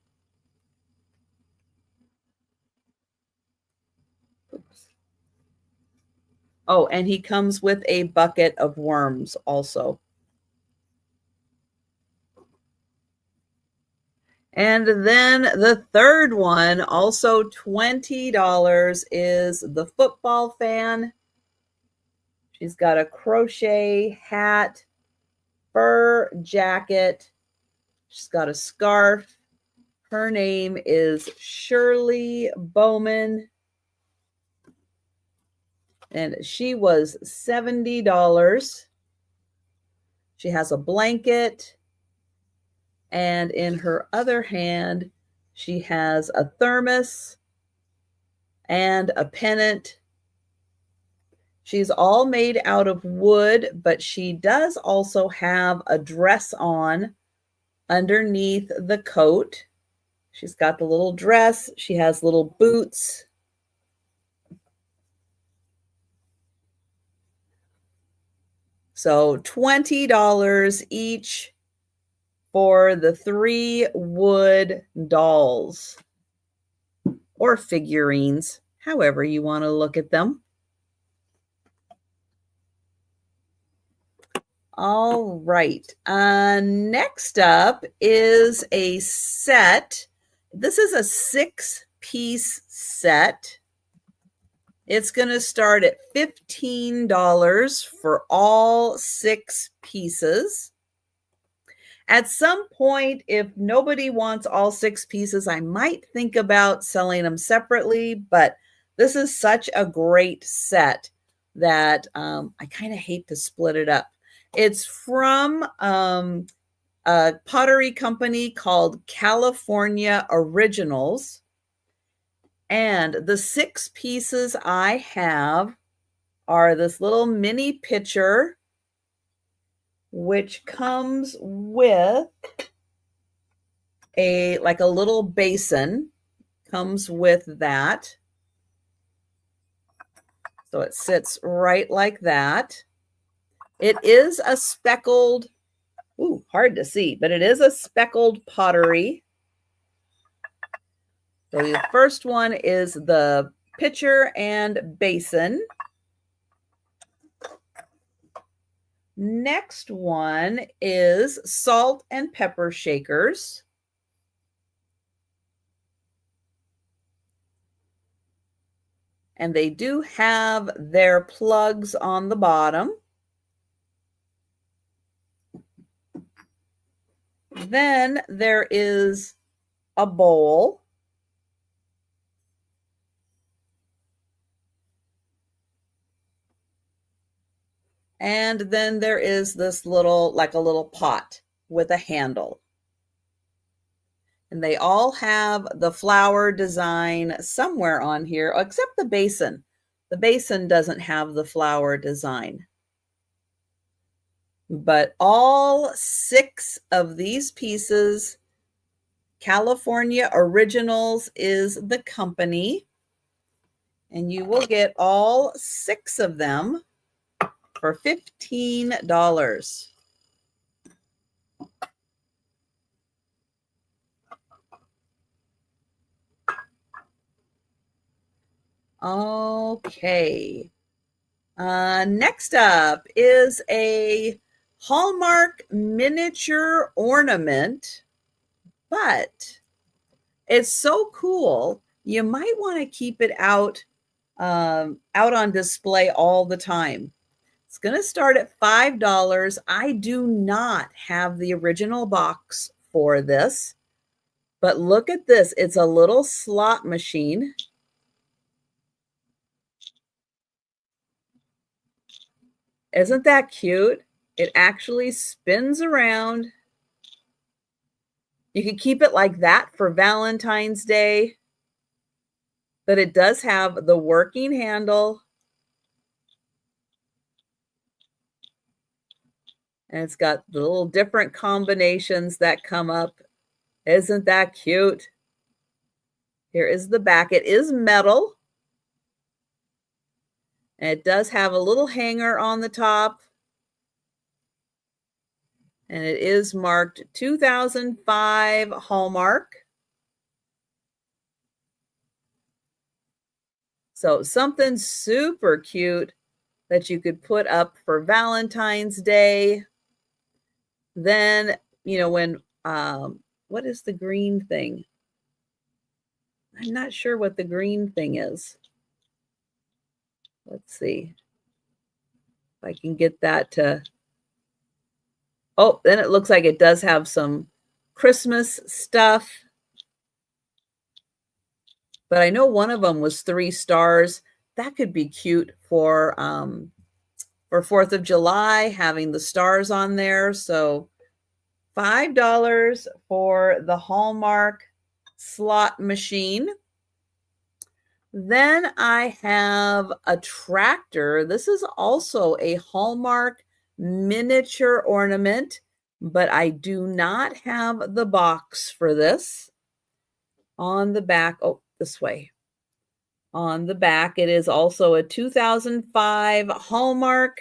Oops. Oh, and he comes with a bucket of worms also. And then the third one, also $20, is the football fan. She's got a crochet hat, fur jacket. She's got a scarf. Her name is Shirley Bowman. And she was $70. She has a blanket. And in her other hand, she has a thermos and a pennant. She's all made out of wood, but she does also have a dress on underneath the coat. She's got the little dress. She has little boots. So $20 each for the 3 wood dolls or figurines, however you want to look at them. All right. Next up is a set. This is a 6-piece set. It's going to start at $15 for all 6 pieces. At some point, if nobody wants all 6 pieces, I might think about selling them separately, but this is such a great set that I kind of hate to split it up. It's from a pottery company called California Originals. And the 6 pieces I have are this little mini pitcher, which comes with a little basin, comes with that. So it sits right like that. It is a speckled, hard to see, but it is a speckled pottery. So the first one is the pitcher and basin. Next one is salt and pepper shakers. And they do have their plugs on the bottom. Then there is a bowl. And then there is this little, like a little pot with a handle. And they all have the flower design somewhere on here, except the basin. The basin doesn't have the flower design. But all 6 of these pieces, California Originals is the company. And you will get all 6 of them for $15. Okay. Next up is a Hallmark miniature ornament, but it's so cool. You might want to keep it out on display all the time. It's going to start at $5. I do not have the original box for this, but look at this. It's a little slot machine. Isn't that cute? It actually spins around. You can keep it like that for Valentine's Day, but it does have the working handle. And it's got the little different combinations that come up. Isn't that cute? Here is the back. It is metal. And it does have a little hanger on the top. And it is marked 2005 Hallmark. So something super cute that you could put up for Valentine's Day. Then, when, what is the green thing? I'm not sure what the green thing is. Let's see. If I can get that to, oh, then it looks like it does have some Christmas stuff. But I know one of them was 3 stars. That could be cute for 4th of July, having the stars on there. So $5 for the Hallmark slot machine. Then I have a tractor. This is also a Hallmark miniature ornament, but I do not have the box for this. On the back, oh, this way. On the back, it is also a 2005 Hallmark.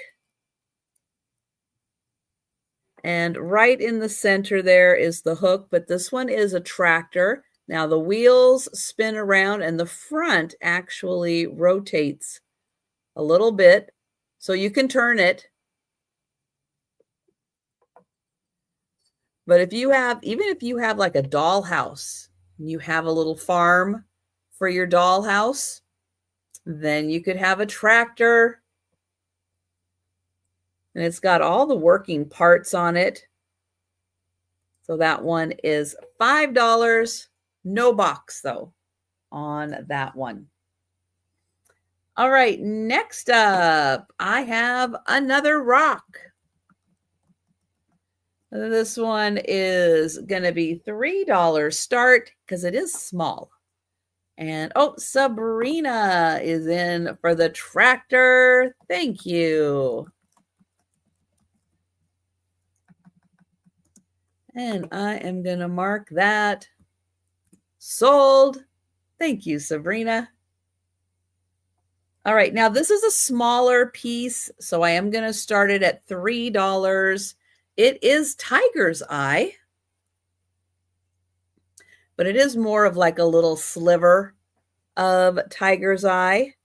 And right in the center there is the hook, but this one is a tractor. Now the wheels spin around and the front actually rotates a little bit, so you can turn it. But if you have, even if you have like a dollhouse, and you have a little farm for your dollhouse, then you could have a tractor. And it's got all the working parts on it. So that one is $5. No box, though, on that one. All right, next up, I have another rock. This one is going to be $3 start because it is small. And, oh, Sabrina is in for the tractor. Thank you. And I am going to mark that sold. Thank you, Sabrina. All right, now this is a smaller piece, so I am going to start it at $3. It is tiger's eye, but it is more of like a little sliver of tiger's eye.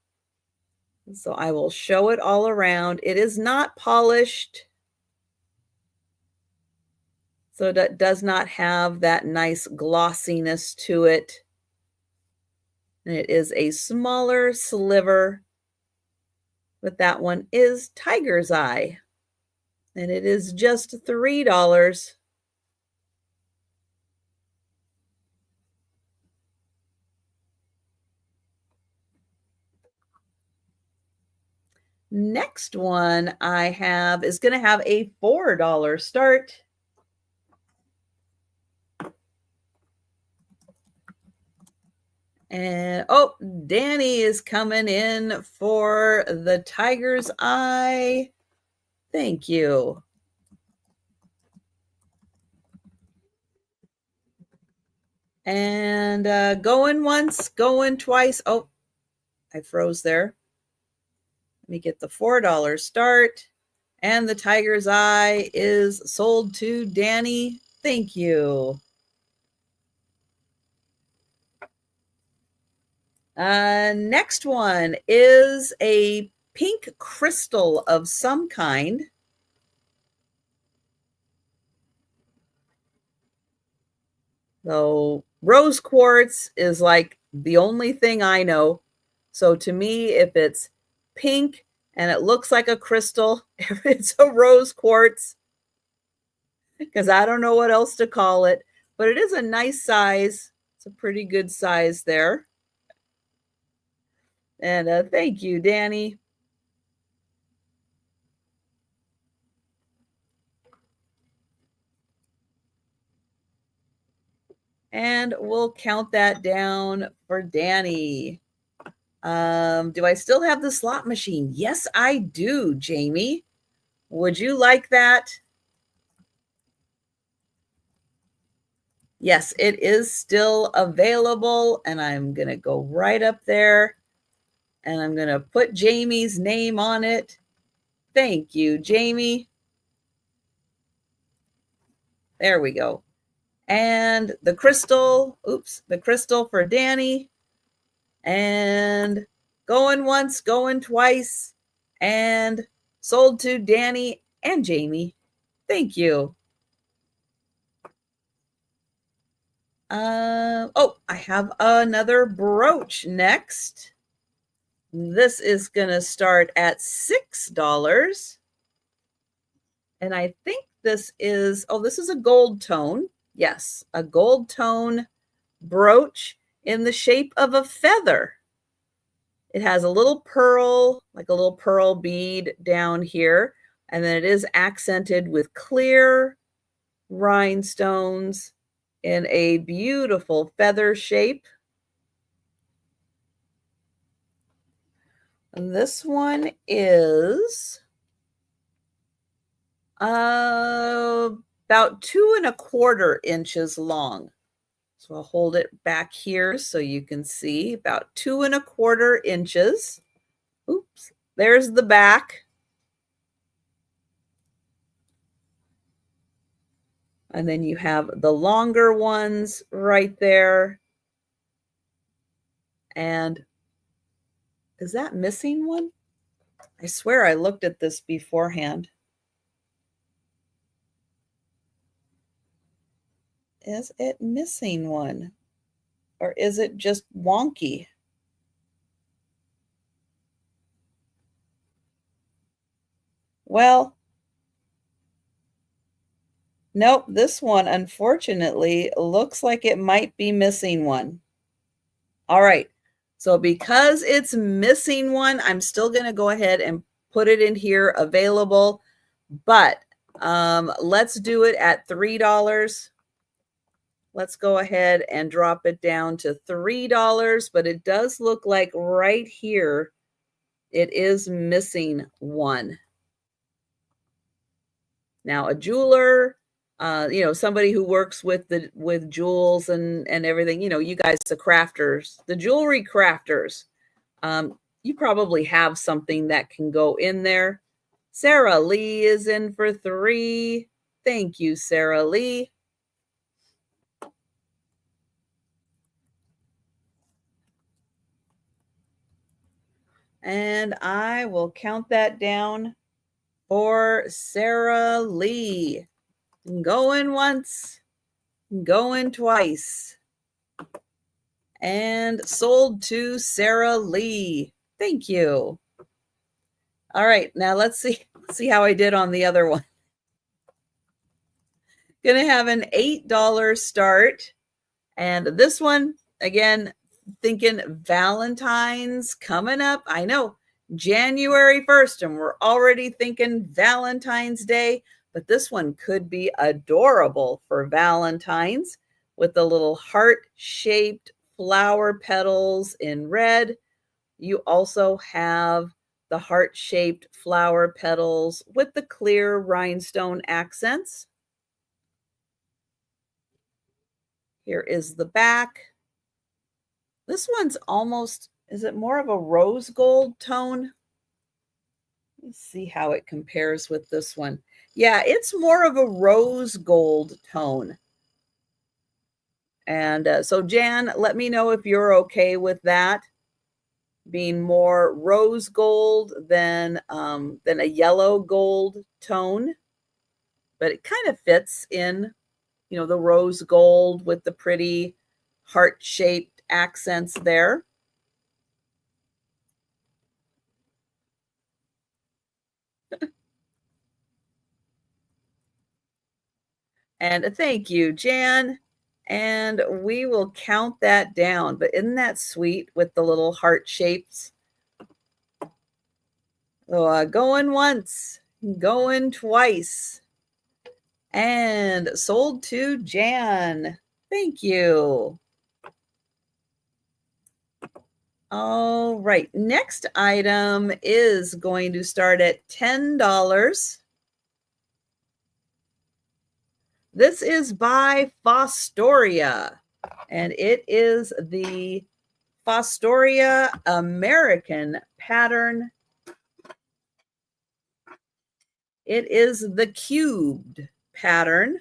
So I will show it all around. It is not polished, so that does not have that nice glossiness to it. And it is a smaller sliver, but that one is tiger's eye. And it is just $3. Next one I have is going to have a $4 start. And, oh, Danny is coming in for the tiger's eye. Thank you. And going once, going twice. Oh, I froze there. Let me get the $4 start. And the tiger's eye is sold to Danny. Thank you. Next one is a pink crystal of some kind. So rose quartz is like the only thing I know. So to me, if it's pink and it looks like a crystal, if it's a rose quartz, because I don't know what else to call it, but it is a nice size. It's a pretty good size there. And thank you, Danny. And we'll count that down for Danny. Do I still have the slot machine? Yes, I do, Jamie. Would you like that? Yes, it is still available. And I'm going to go right up there. And I'm going to put Jamie's name on it. Thank you, Jamie. There we go. And the crystal, the crystal for Danny. And going once, going twice. And sold to Danny and Jamie. Thank you. Oh, I have another brooch next. This is going to start at $6. And I think this is, oh, this is a gold tone. Yes, a gold tone brooch in the shape of a feather. It has a little pearl, like a little pearl bead down here. And then it is accented with clear rhinestones in a beautiful feather shape. And this one is about 2¼ inches long. So I'll hold it back here so you can see about 2¼ inches. Oops, there's the back. And then you have the longer ones right there. And is that missing one? I swear I looked at this beforehand. Is it missing one? Or is it just wonky? Well, nope, this one unfortunately looks like it might be missing one. All right, so because it's missing one, I'm still going to go ahead and put it in here available, but let's do it at $3. Let's go ahead and drop it down to $3, but it does look like right here it is missing one. Now, a jeweler, somebody who works with jewels and everything, you guys, the crafters, the jewelry crafters, you probably have something that can go in there. Sarah Lee is in for 3. Thank you, Sarah Lee. And I will count that down for Sarah Lee. Going once, going twice. And sold to Sarah Lee. Thank you. All right, now let's see how I did on the other one. Gonna have an $8 start. And this one, again, thinking Valentine's coming up. I know, January 1st, and we're already thinking Valentine's Day, but this one could be adorable for Valentine's with the little heart-shaped flower petals in red. You also have the heart-shaped flower petals with the clear rhinestone accents. Here is the back. This one's almost, is it more of a rose gold tone? Let's see how it compares with this one. Yeah, it's more of a rose gold tone. And so Jan, let me know if you're okay with that being more rose gold than a yellow gold tone. But it kind of fits in, the rose gold with the pretty heart-shaped accents there. And thank you, Jan. And we will count that down. But isn't that sweet with the little heart shapes? So, going once, going twice. And sold to Jan. Thank you. All right. Next item is going to start at $10. This is by Fostoria, and it is the Fostoria American pattern. It is the cubed pattern.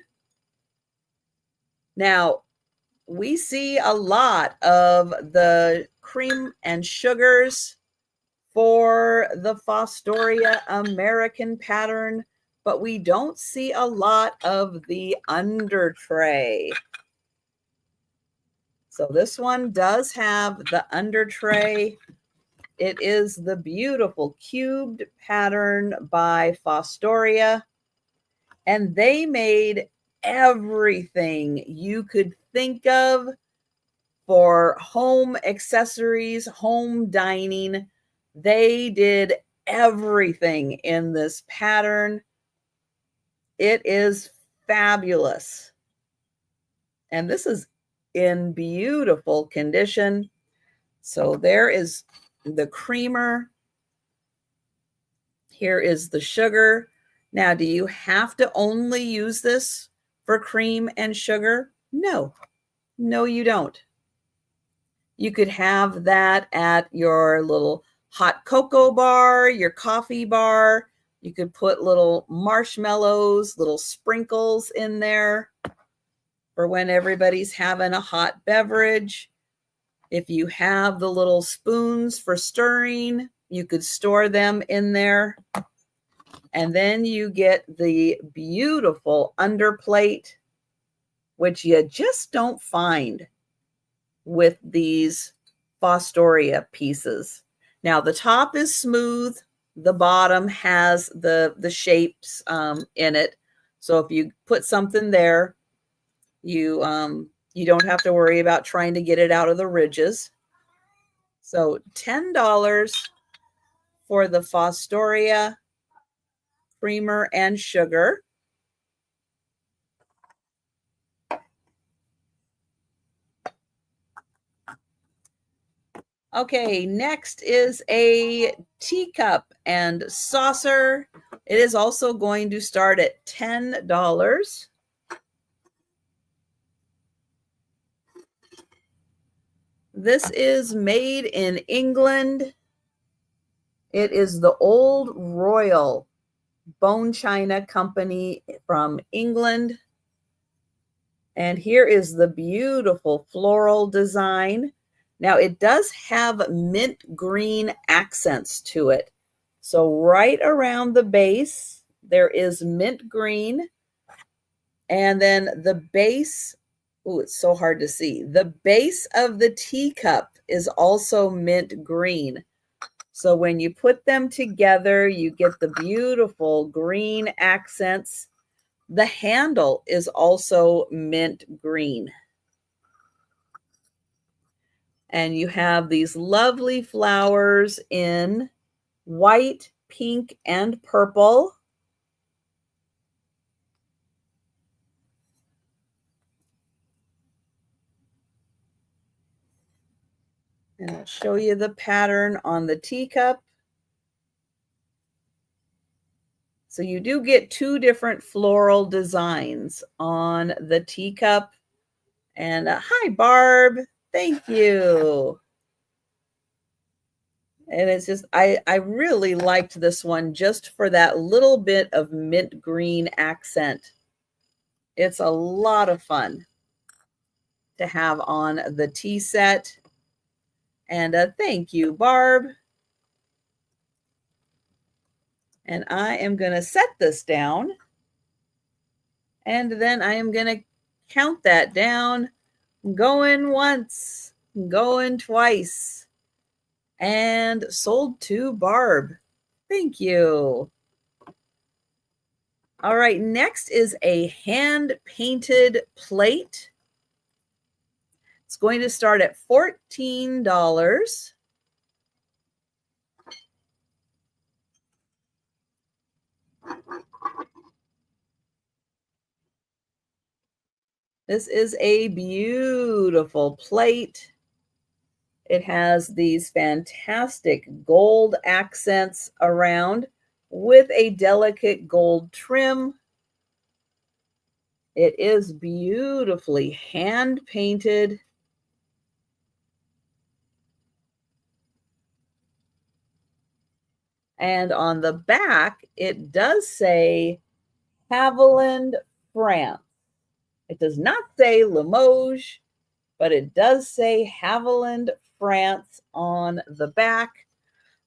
Now, we see a lot of the cream and sugars for the Fostoria American pattern, but we don't see a lot of the under tray. So this one does have the under tray. It is the beautiful cubed pattern by Fostoria. And they made everything you could think of for home accessories, home dining. They did everything in this pattern. It is fabulous. And this is in beautiful condition. So there is the creamer. Here is the sugar. Now, do you have to only use this for cream and sugar? No, no, you don't. You could have that at your little hot cocoa bar, your coffee bar. You could put little marshmallows, little sprinkles in there for when everybody's having a hot beverage. If you have the little spoons for stirring, you could store them in there. And then you get the beautiful underplate, which you just don't find with these Fostoria pieces. Now the top is smooth. The bottom has the shapes in it. So if you put something there, you don't have to worry about trying to get it out of the ridges. So $10 for the Fostoria creamer and sugar. Okay, next is a teacup and saucer. It is also going to start at $10. This is made in England. It is the Old Royal Bone China Company from England. And here is the beautiful floral design. Now it does have mint green accents to it. So right around the base, there is mint green. And then the base, oh, it's so hard to see. The base of the teacup is also mint green. So when you put them together, you get the beautiful green accents. The handle is also mint green. And you have these lovely flowers in white, pink, and purple. And I'll show you the pattern on the teacup. So you do get two different floral designs on the teacup. And hi, Barb. Thank you. And it's just, I really liked this one just for that little bit of mint green accent. It's a lot of fun to have on the tea set. And thank you, Barb. And I am going to set this down. And then I am going to count that down. Going once, going twice. And sold to Barb. Thank you. All right, next is a hand-painted plate. It's going to start at $14. This is a beautiful plate. It has these fantastic gold accents around with a delicate gold trim. It is beautifully hand painted. And on the back, it does say Haviland, France. It does not say Limoges, but it does say Haviland, France on the back.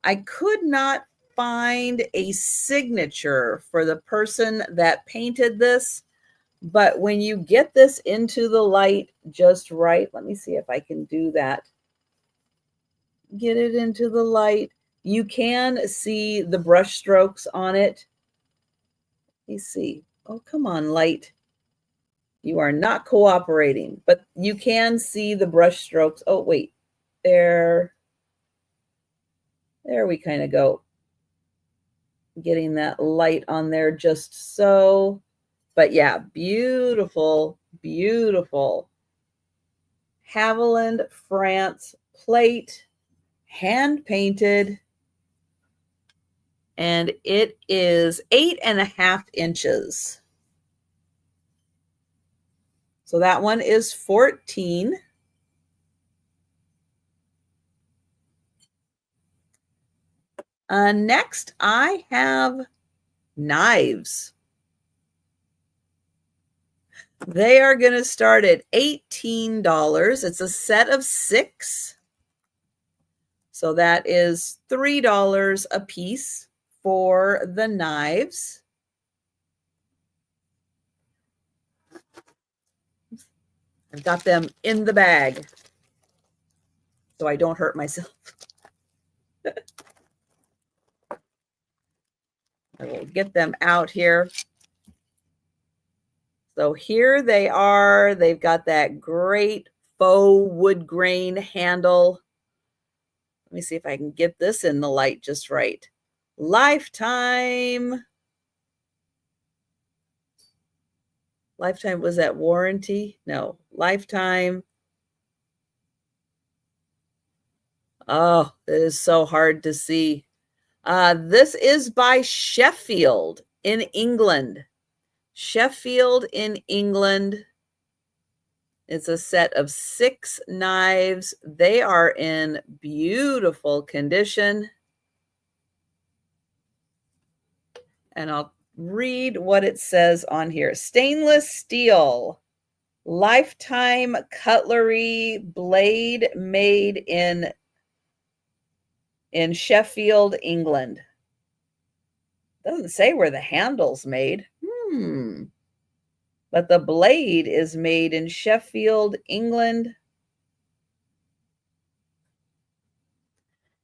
I could not find a signature for the person that painted this, but when you get this into the light just right, let me see if I can do that. Get it into the light. You can see the brush strokes on it. Let me see. Oh, come on, light. You are not cooperating, but you can see the brush strokes. Oh, wait, there we kind of go. Getting that light on there just so. But yeah, beautiful, beautiful. Haviland, France plate, hand painted. And it is 8.5 inches. So that one is 14. Next, I have knives. They are going to start at $18. It's a set of 6. So that is $3 a piece for the knives. I've got them in the bag so I don't hurt myself. I will get them out here. So here they are. They've got that great faux wood grain handle. Let me see if I can get this in the light just right. Lifetime. Lifetime, was that warranty? No, lifetime. Oh, it is so hard to see. This is by Sheffield in England. Sheffield in England. It's a set of 6 knives. They are in beautiful condition. And I'll read what it says on here. Stainless steel, lifetime cutlery blade made in Sheffield, England. Doesn't say where the handle's made. But the blade is made in Sheffield, England.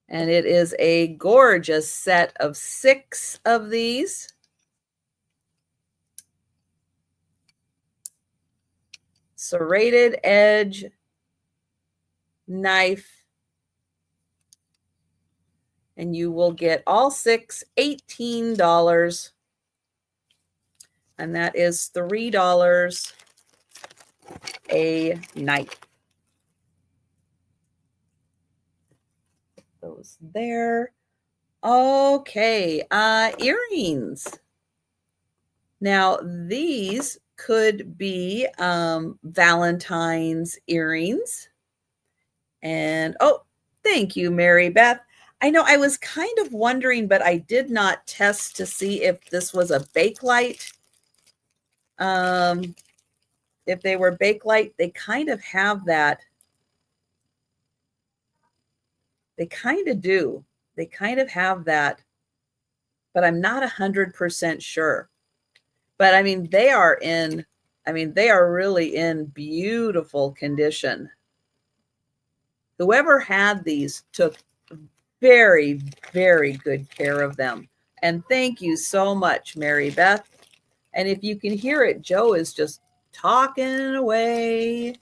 And it is a gorgeous set of 6 of these. Serrated edge knife. And you will get all 6, $18. And that is $3 a knife. Those there. Okay, earrings. Now, these could be Valentine's earrings. And, oh, thank you, Mary Beth. I know I was kind of wondering, but I did not test to see if this was a Bakelite. If they were Bakelite, they kind of have that. They kind of do. They kind of have that, but I'm not 100% sure. But I mean, they are really in beautiful condition. Whoever had these took very, very good care of them. And thank you so much, Mary Beth. And if you can hear it, Joe is just talking away.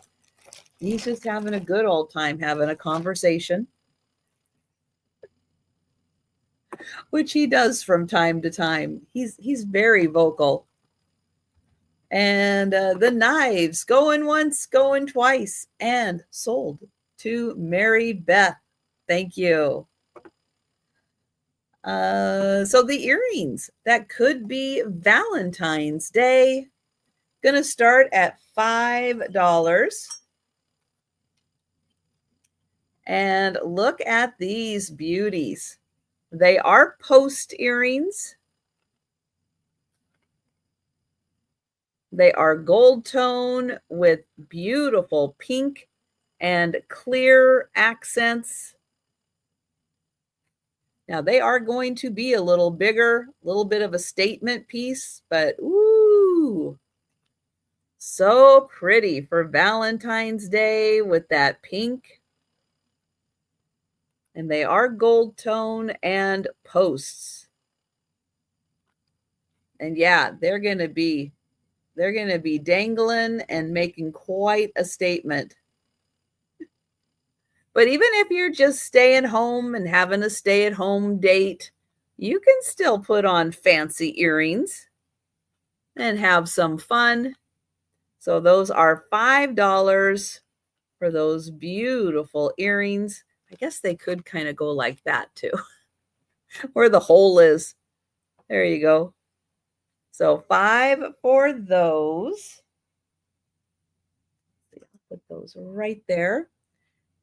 He's just having a good old time having a conversation, which he does from time to time. He's very vocal. And the knives going once, going twice, and sold to Mary Beth. Thank you. So the earrings, that could be Valentine's Day. Going to start at $5. And look at these beauties. They are post earrings. They are gold tone with beautiful pink and clear accents. Now, they are going to be a little bigger, a little bit of a statement piece, but ooh, so pretty for Valentine's Day with that pink. And they are gold tone and posts. And yeah, they're going to be dangling and making quite a statement. But even if you're just staying home and having a stay-at-home date, you can still put on fancy earrings and have some fun. So those are $5 for those beautiful earrings. I guess they could kind of go like that too, where the hole is. There you go. So 5 for those. I'll put those right there.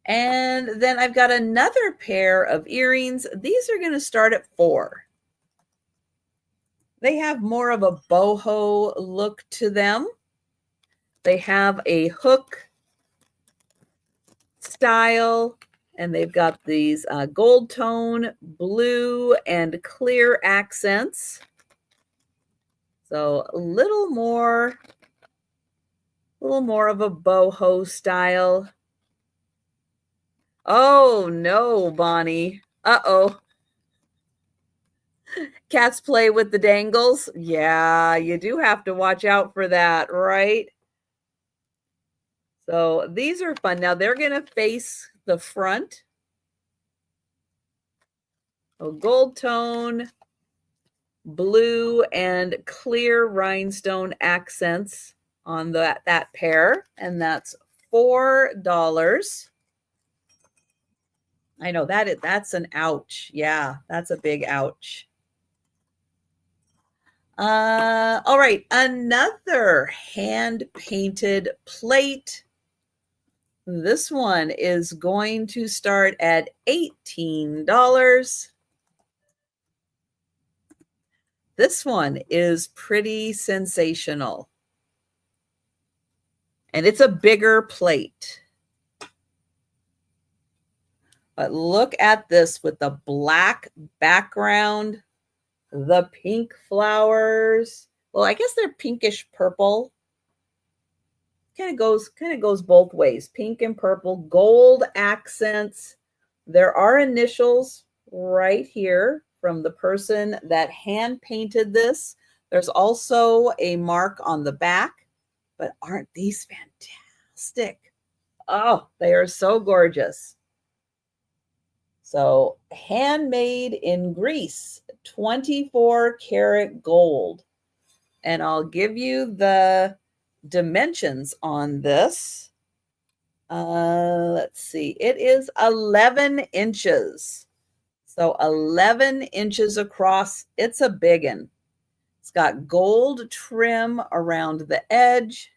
And then I've got another pair of earrings. These are going to start at 4. They have more of a boho look to them. They have a hook style, and they've got these gold tone, blue, and clear accents. So a little more of a boho style. Oh no, Bonnie. Uh-oh. Cats play with the dangles. Yeah, you do have to watch out for that, right? So these are fun. Now they're going to face the front. Oh, gold tone, blue, and clear rhinestone accents on that pair. And that's $4. I know that's an ouch. Yeah, that's a big ouch. All right, another hand-painted plate. This one is going to start at $18. This one is pretty sensational. And it's a bigger plate. But look at this with the black background, the pink flowers. Well, I guess they're pinkish purple. Kind of goes both ways. Pink and purple, gold accents. There are initials right here from the person that hand painted this. There's also a mark on the back, but aren't these fantastic? Oh, they are so gorgeous. So handmade in Greece, 24 karat gold. And I'll give you the dimensions on this. Let's see. It is 11 inches. So 11 inches across. It's a big one. It's got gold trim around the edge.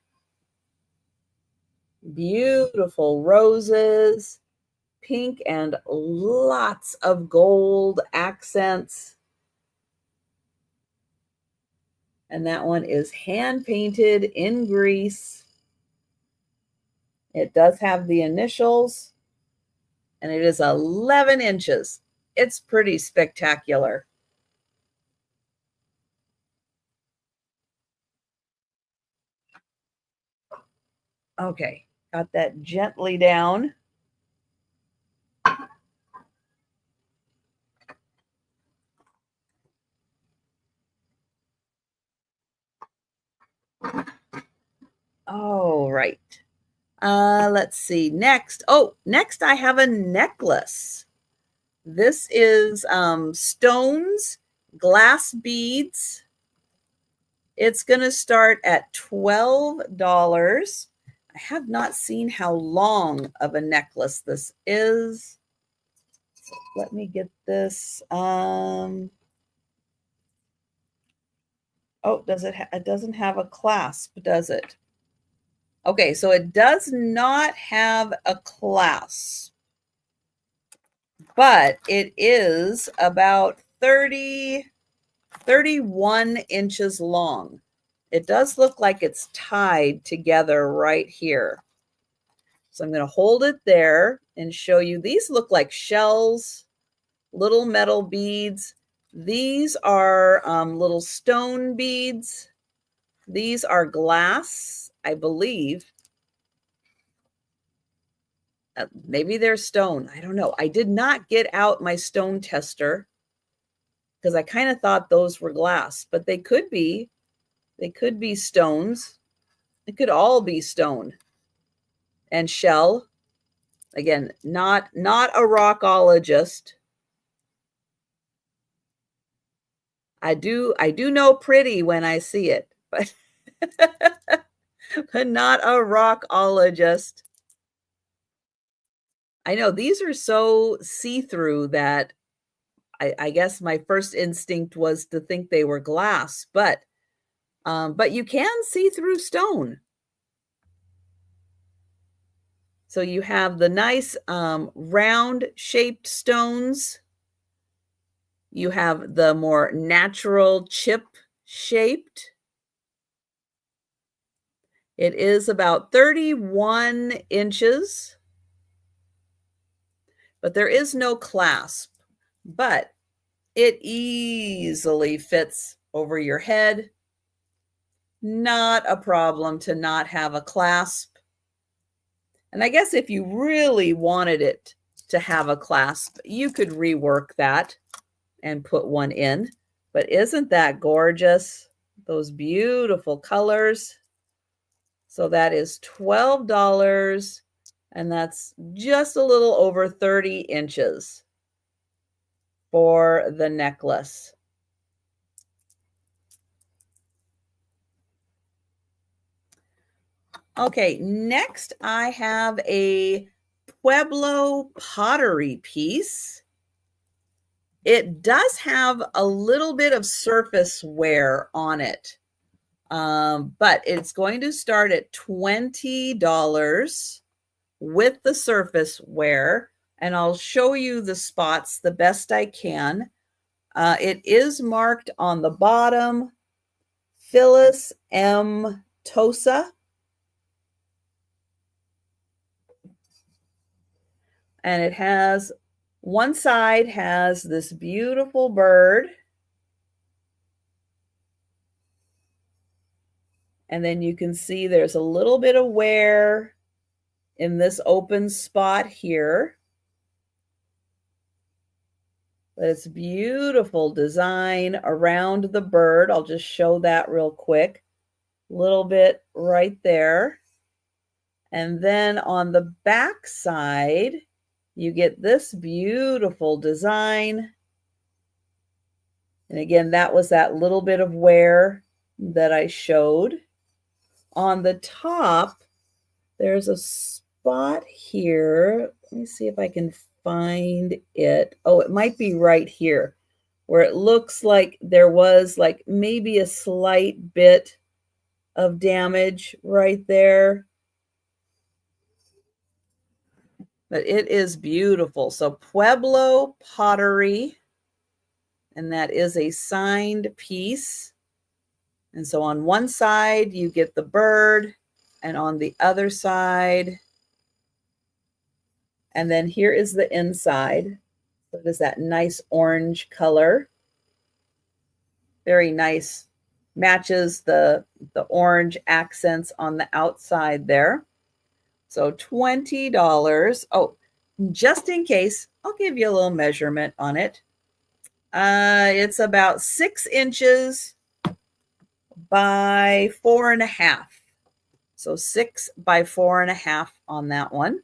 Beautiful roses, pink, and lots of gold accents. And that one is hand painted in Greece. It does have the initials, and it is 11 inches. It's pretty spectacular. Okay, got that gently down. All right. Let's see. Next I have a necklace. This is stones, glass beads. It's going to start at $12. I have not seen how long of a necklace this is. So let me get this. Oh, it doesn't have a clasp, does it? Okay, so it does not have a clasp, but it is about 31 inches long. It does look like it's tied together right here. So I'm going to hold it there and show you. These look like shells, little metal beads. These are little stone beads. These are glass, I believe. Maybe they're stone. I don't know. I did not get out my stone tester. because I kind of thought those were glass, but they could be stones. It could all be stone and shell. Again, not a rockologist. I do know pretty when I see it, but but not a rockologist. I know these are so see-through that I guess my first instinct was to think they were glass, but you can see through stone. So you have the nice round-shaped stones. You have the more natural chip-shaped. It is about 31 inches, but there is no clasp, but it easily fits over your head. Not a problem to not have a clasp. And I guess if you really wanted it to have a clasp, you could rework that and put one in. But isn't that gorgeous? Those beautiful colors. So that is $12, and that's just a little over 30 inches for the necklace. Okay, next I have a Pueblo pottery piece. It does have a little bit of surface wear on it, but it's going to start at $20 with the surface wear, and I'll show you the spots the best I can. It is marked on the bottom, Phyllis M. Tosa. And it has, one side has this beautiful bird. And then you can see there's a little bit of wear in this open spot here. But it's beautiful design around the bird. I'll just show that real quick. A little bit right there. And then on the back side, you get this beautiful design. And again, that was that little bit of wear that I showed. On the top, there's a spot here. Let me see if I can find it. Oh, it might be right here, where it looks like there was like maybe a slight bit of damage right there. But it is beautiful. So Pueblo pottery, and that is a signed piece. And so on one side, you get the bird, and on the other side, and then here is the inside. So it is that nice orange color. Very nice. Matches the orange accents on the outside there. So $20. Oh, just in case, I'll give you a little measurement on it. It's about 6 inches by 4.5. So 6 by 4.5 on that one.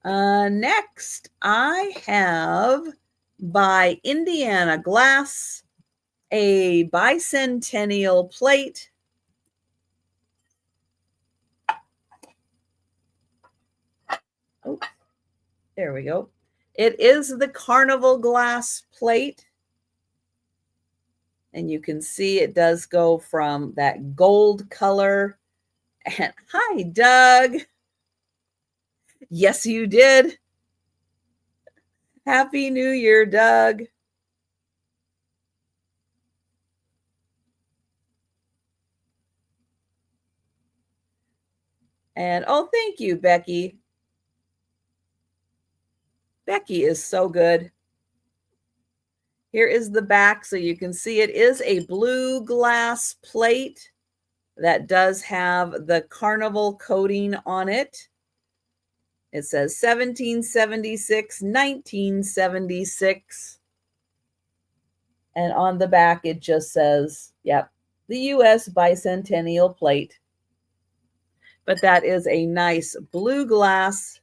Next, I have by Indiana Glass a bicentennial plate. Oh, there we go. It is the carnival glass plate. And you can see it does go from that gold color. And hi, Doug. Yes, you did. Happy New Year, Doug. And oh, thank you, Becky. Becky is so good. Here is the back, so you can see it is a blue glass plate that does have the carnival coating on it. It says 1776, 1976. And on the back, it just says, yep, the U.S. bicentennial plate. But that is a nice blue glass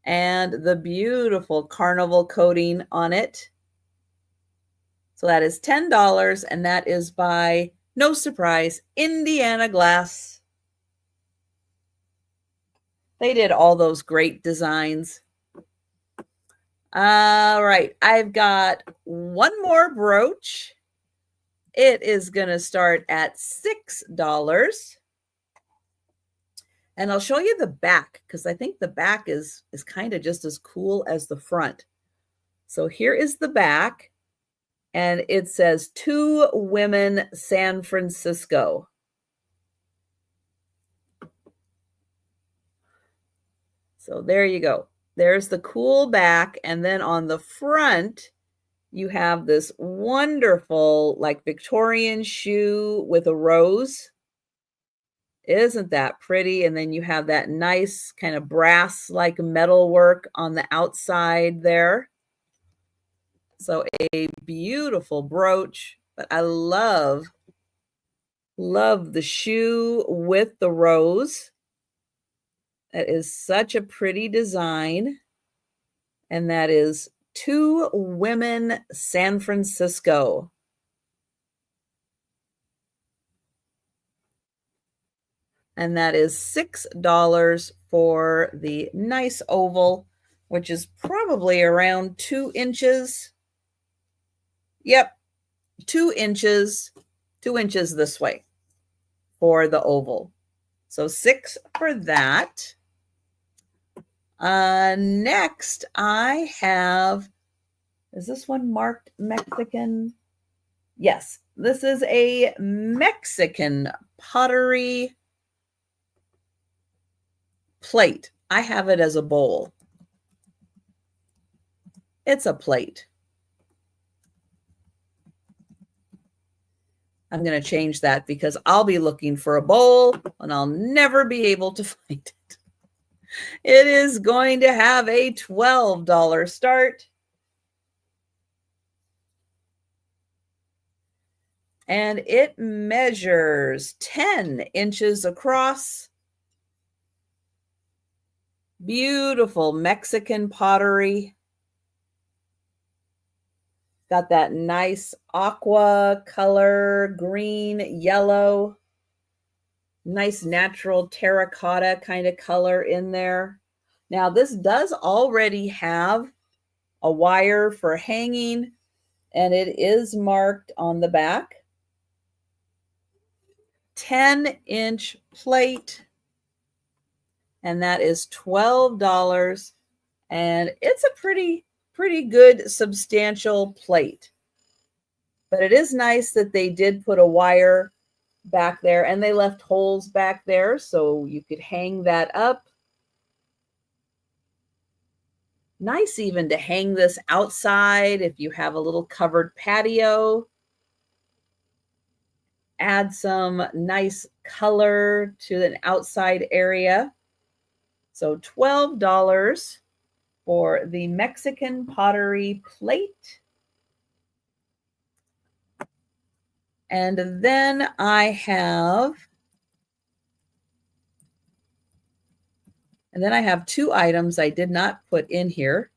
and the beautiful carnival coating on it. So that is $10, and that is by, no surprise, Indiana Glass. They did all those great designs. All right, I've got one more brooch. It is going to start at $6. And I'll show you the back because I think the back is kind of just as cool as the front. So here is the back. And it says "To Women, San Francisco." So there you go. There's the cool back. And then on the front, you have this wonderful, like Victorian shoe with a rose. Isn't that pretty? And then you have that nice kind of brass-like metal work on the outside there. So a beautiful brooch, but I love the shoe with the rose. That is such a pretty design. And that is "To Women, San Francisco." And that is $6 for the nice oval, which is probably around 2 inches. Yep, 2 inches, 2 inches this way for the oval. So $6 for that. Next, I have, is this one marked Mexican? Yes, this is a Mexican pottery plate. I have it as a bowl. It's a plate. I'm going to change that because I'll be looking for a bowl and I'll never be able to find it. It is going to have a $12 start. And it measures 10 inches across. Beautiful Mexican pottery. Got that nice aqua color, green, yellow. Nice natural terracotta kind of color in there. Now, this does already have a wire for hanging, and it is marked on the back. 10-inch plate, and that is $12. And it's a pretty good, substantial plate. But it is nice that they did put a wire back there, and they left holes back there so you could hang that up. Nice even to hang this outside if you have a little covered patio. Add some nice color to an outside area. So $12 for the Mexican pottery plate. And then I have two items I did not put in here.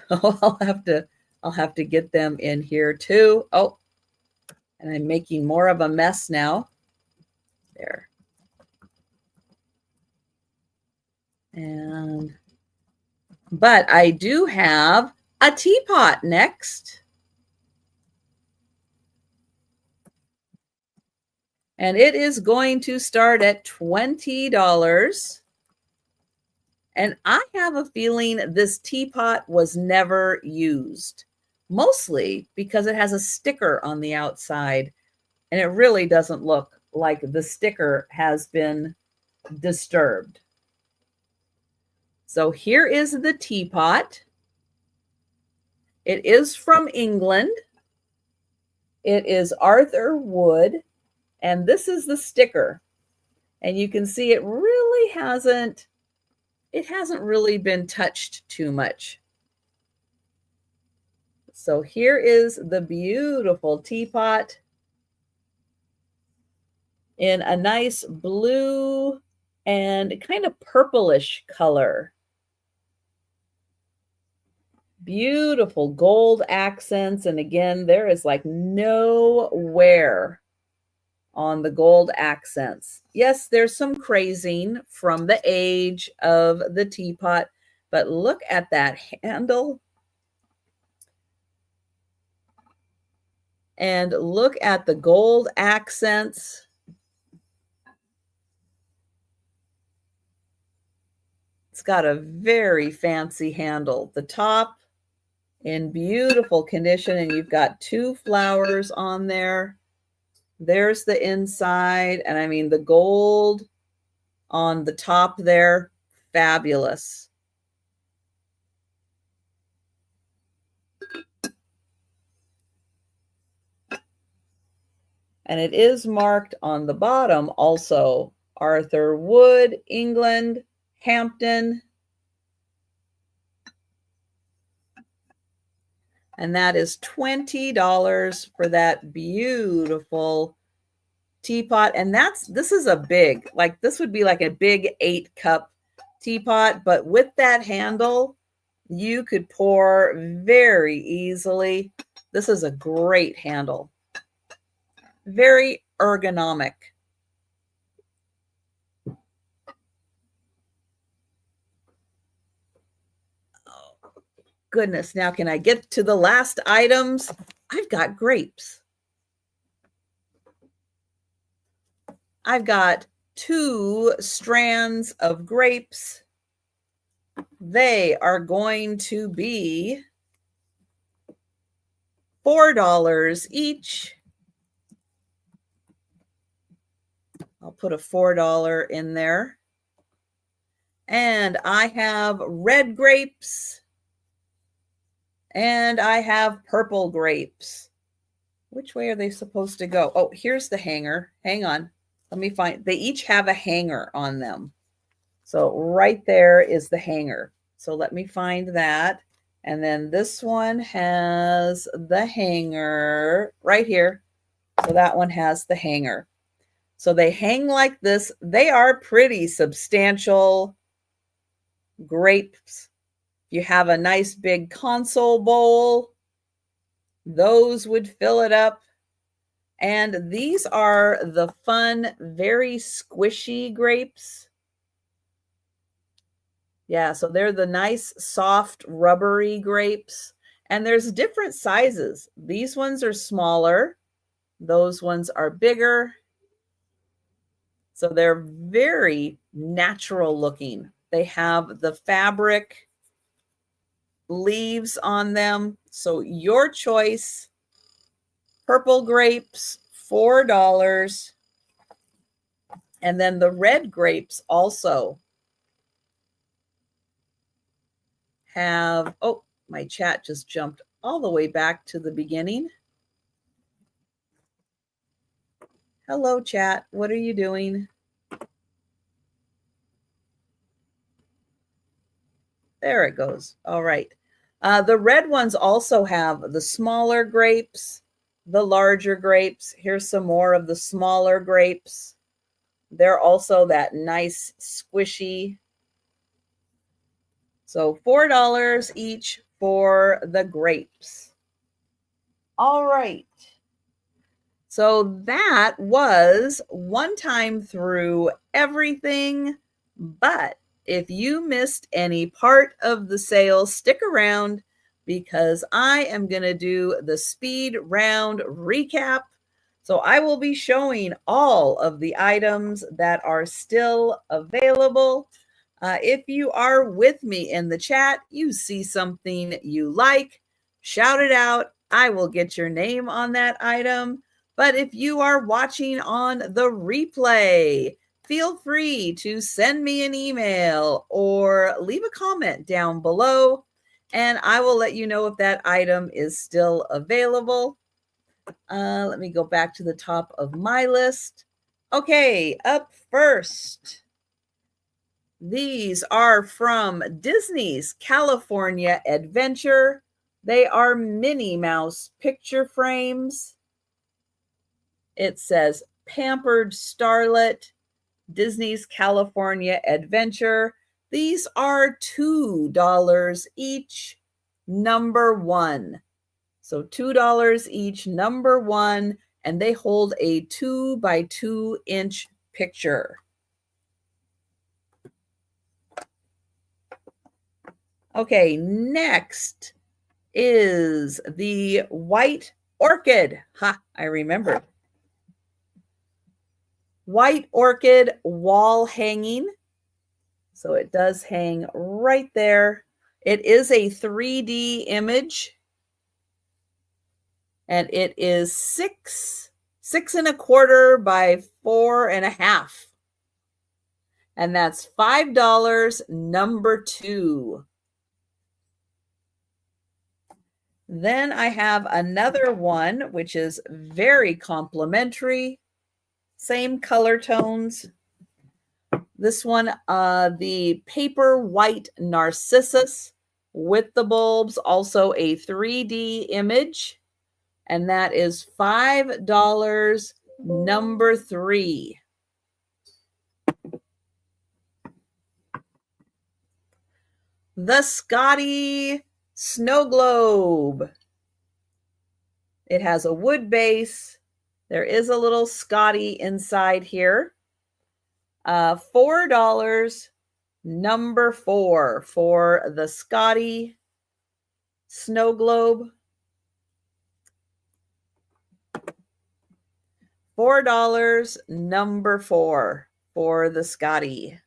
So I'll have to get them in here too. Oh, and I'm making more of a mess now. There. But I do have a teapot next. And it is going to start at $20. And I have a feeling this teapot was never used, mostly because it has a sticker on the outside, and it really doesn't look like the sticker has been disturbed. So here is the teapot. It is from England. It is Arthur wood, and this is the sticker. And you can see it really hasn't it hasn't really been touched too much. So here is the beautiful teapot in a nice blue and kind of purplish color. Beautiful gold accents. And again, there is like no wear on the gold accents. Yes, there's some crazing from the age of the teapot, but look at that handle. And look at the gold accents. It's got a very fancy handle. The top in beautiful condition, and you've got 2 flowers on there. There's the inside, and I mean the gold on the top there, fabulous. And it is marked on the bottom also, Arthur Wood, England, Hampton. And that is $20 for that beautiful teapot. And this is a big, like this would be like a big 8-cup teapot, but with that handle, you could pour very easily. This is a great handle. Very ergonomic. Oh, goodness. Now, can I get to the last items? I've got grapes. I've got 2 strands of grapes. They are going to be $4 each. I'll put a $4 in there. And I have red grapes. And I have purple grapes. Which way are they supposed to go? Oh, here's the hanger. Hang on. Let me find. They each have a hanger on them. So right there is the hanger. So let me find that. And then this one has the hanger right here. So that one has the hanger. So they hang like this. They are pretty substantial grapes. You have a nice big console bowl. Those would fill it up. And these are the fun, very squishy grapes. Yeah, so they're the nice, soft, rubbery grapes. And there's different sizes. These ones are smaller. Those ones are bigger. So they're very natural looking. They have the fabric leaves on them. So your choice. Purple grapes, $4. And then the red grapes also have, oh, my chat just jumped all the way back to the beginning. Hello, chat. What are you doing? There it goes. All right. The red ones also have the smaller grapes, the larger grapes. Here's some more of the smaller grapes. They're also that nice squishy. So $4 each for the grapes. All right. So that was one time through everything, but if you missed any part of the sale, stick around because I am going to do the speed round recap. So I will be showing all of the items that are still available. If you are with me in the chat, you see something you like, shout it out. I will get your name on that item. But if you are watching on the replay, feel free to send me an email or leave a comment down below, and I will let you know if that item is still available. Let me go back to the top of my list. Okay, up first, These are from Disney's California Adventure. They are Minnie Mouse picture frames. It says Pampered Starlet, Disney's California Adventure. These are $2 each, number one. So $2 each, number one, and they hold a 2 by 2 inch picture. Okay, next is the white orchid. Ha, I remembered. White orchid wall hanging. So it does hang right there. It is a 3D image. And it is 6.25 by 4.5. And that's $5, number 2. Then I have another one, which is very complimentary. Same color tones. This one, the paper white narcissus with the bulbs, also a 3D image. And that is $5, number 3. The Scotty Snow Globe. It has a wood base. There is a little Scotty inside here. $4, number 4 for the Scotty Snow Globe. $4, number 4 for the Scotty.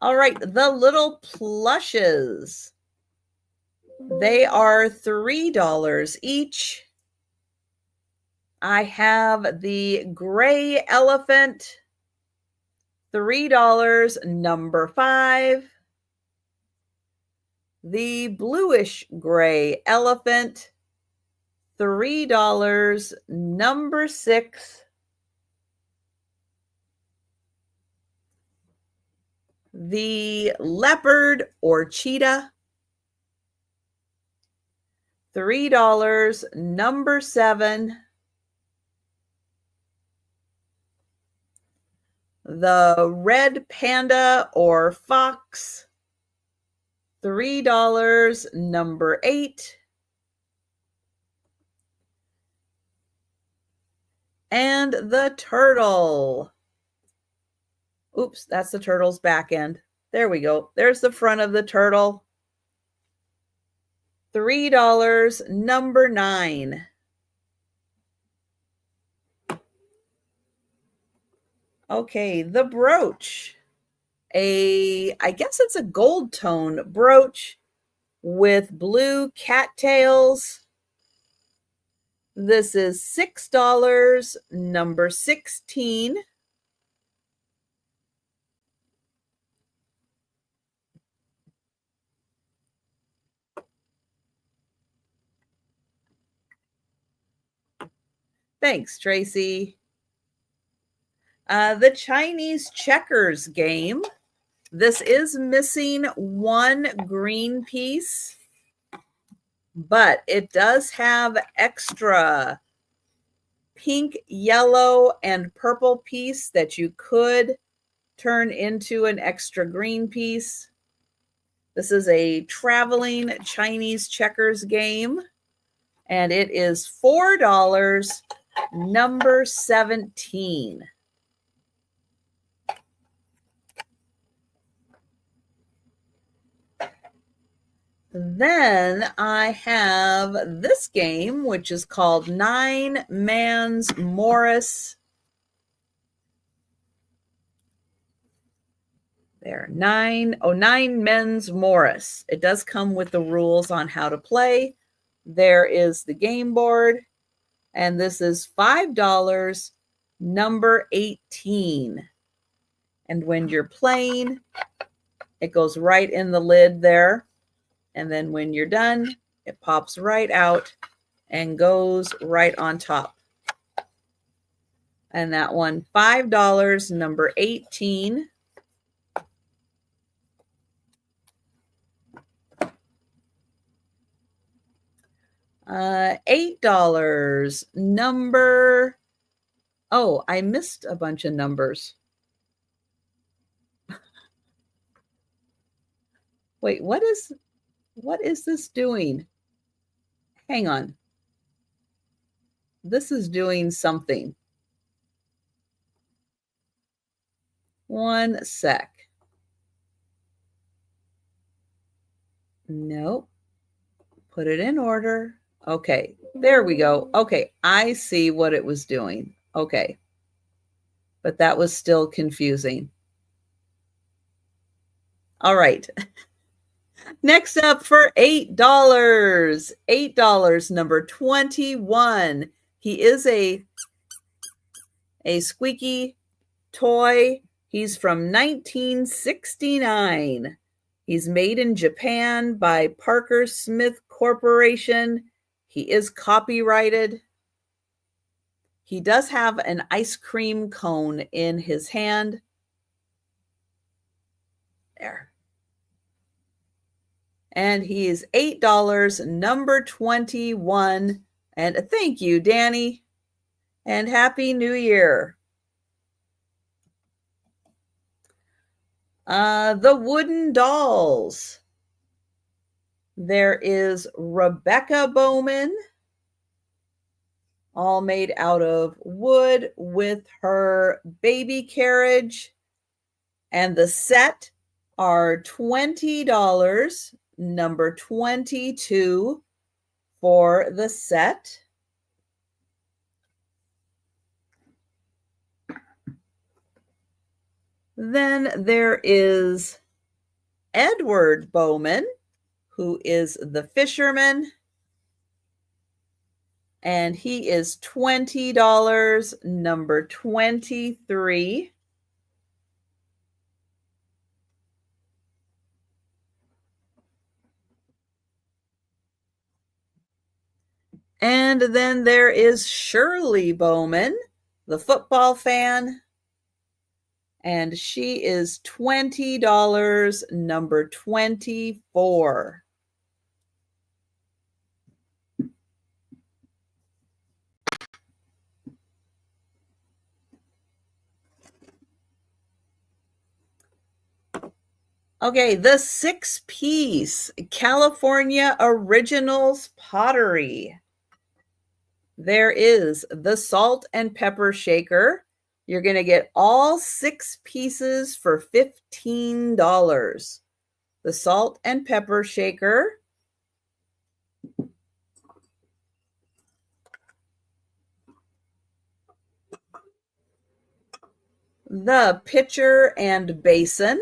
All right, the little plushes. They are $3 each. I have the gray elephant, $3, number 5. The bluish gray elephant, $3, number 6. The leopard or cheetah, $3, number 7. The red panda or fox, $3, number 8. And the turtle. Oops, that's the turtle's back end. There we go. There's the front of the turtle. $3, number 9. Okay, the brooch. I guess it's a gold tone brooch with blue cattails. This is $6, number 16. Thanks, Tracy. The Chinese checkers game. This is missing one green piece, but it does have extra pink, yellow, and purple piece that you could turn into an extra green piece. This is a traveling Chinese checkers game, and it is $4, number 17. Then I have this game, which is called Nine Men's Morris. There, Nine Men's Morris. It does come with the rules on how to play. There is the game board, and this is $5, number 18. And when you're playing, it goes right in the lid there. And then when you're done, it pops right out and goes right on top. And that one, $5, number 18. $8. Number, oh, I missed a bunch of numbers. Wait, what is this doing? Hang on. This is doing something. One sec. Nope. Put it in order. Okay, there we go. Okay, I see what it was doing. Okay. But that was still confusing. All right. Next up for $8. $8, number 21. He is a squeaky toy. He's from 1969. He's made in Japan by Parker Smith Corporation. He is copyrighted. He does have an ice cream cone in his hand. There. And he is $8, number 21. And thank you, Danny. And Happy New Year. The wooden dolls. There is Rebecca Bowman, all made out of wood with her baby carriage. And the set are $20, number 22 for the set. Then there is Edward Bowman, who is the fisherman, and he is $20, number 23. And then there is Shirley Bowman, the football fan, and she is $20, number 24. Okay, the 6-piece California Originals pottery. There is the salt and pepper shaker. You're going to get all 6 pieces for $15. The salt and pepper shaker. The pitcher and basin.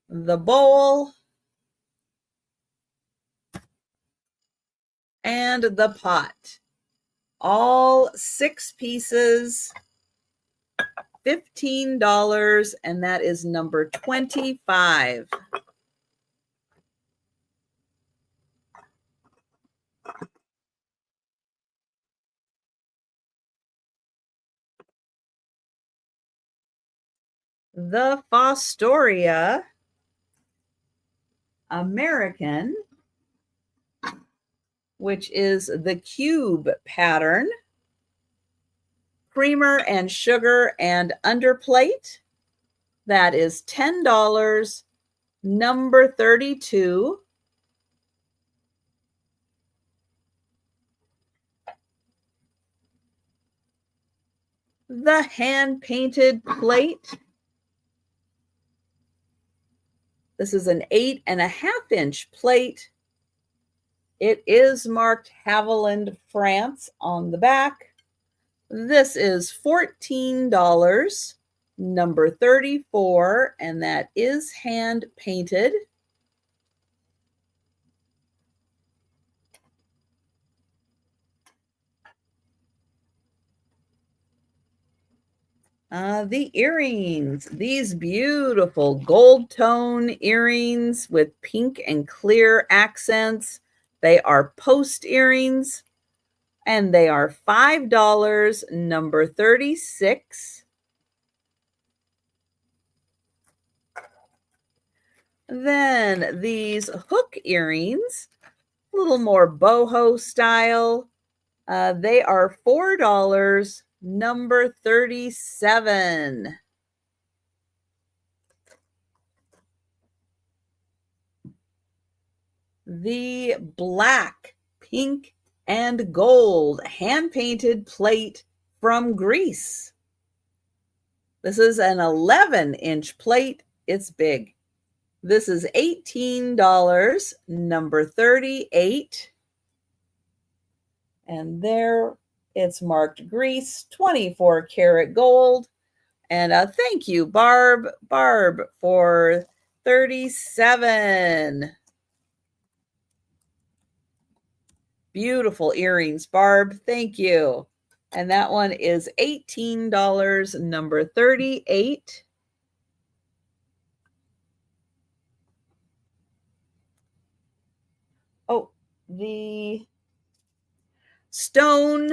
The bowl. And the pot. All 6 pieces, $15, and that is number 25. The Fostoria American, which is the cube pattern, creamer and sugar and underplate. That is $10, number 32. The hand-painted plate. This is an 8.5-inch plate. It is marked Haviland, France on the back. This is $14, number 34, and that is hand painted. The earrings, these beautiful gold tone earrings with pink and clear accents. They are post earrings, and they are $5, number 36. Then these hook earrings, a little more boho style. They are $4, number 37. The black, pink, and gold hand-painted plate from Greece. This is an 11-inch plate. It's big. This is $18, number 38. And there it's marked Greece, 24 karat gold. And thank you, Barb, for 37. Beautiful earrings, Barb. Thank you. And that one is $18, number 38. Oh, the stone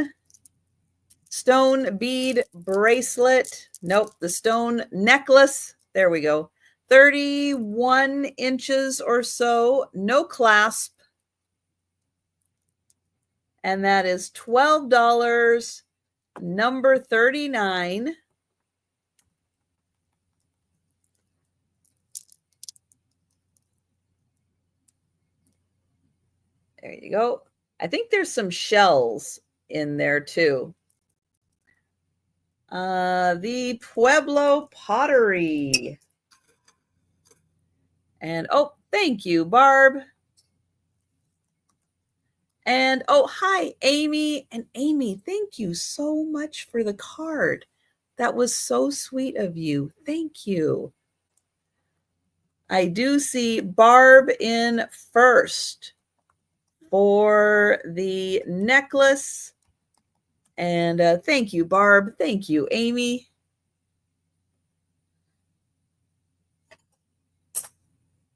bead bracelet. Nope, the stone necklace. There we go. 31 inches or so, no clasp. And that is $12, number 39. There you go. I think there's some shells in there too. The Pueblo pottery. And oh, thank you, Barb. And oh, hi, Amy. And Amy, thank you so much for the card. That was so sweet of you. Thank you. I do see Barb in first for the necklace. And thank you, Barb. Thank you, Amy.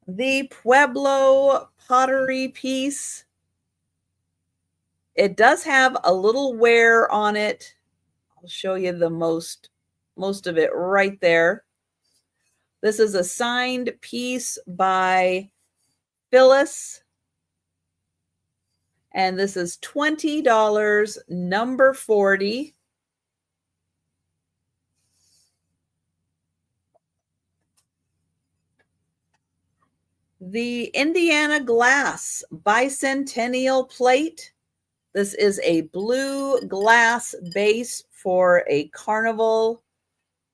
The Pueblo pottery piece. It does have a little wear on it. I'll show you the most of it right there. This is a signed piece by Phyllis. And this is $20, number 40. The Indiana Glass Bicentennial Plate. This is a blue glass base for a carnival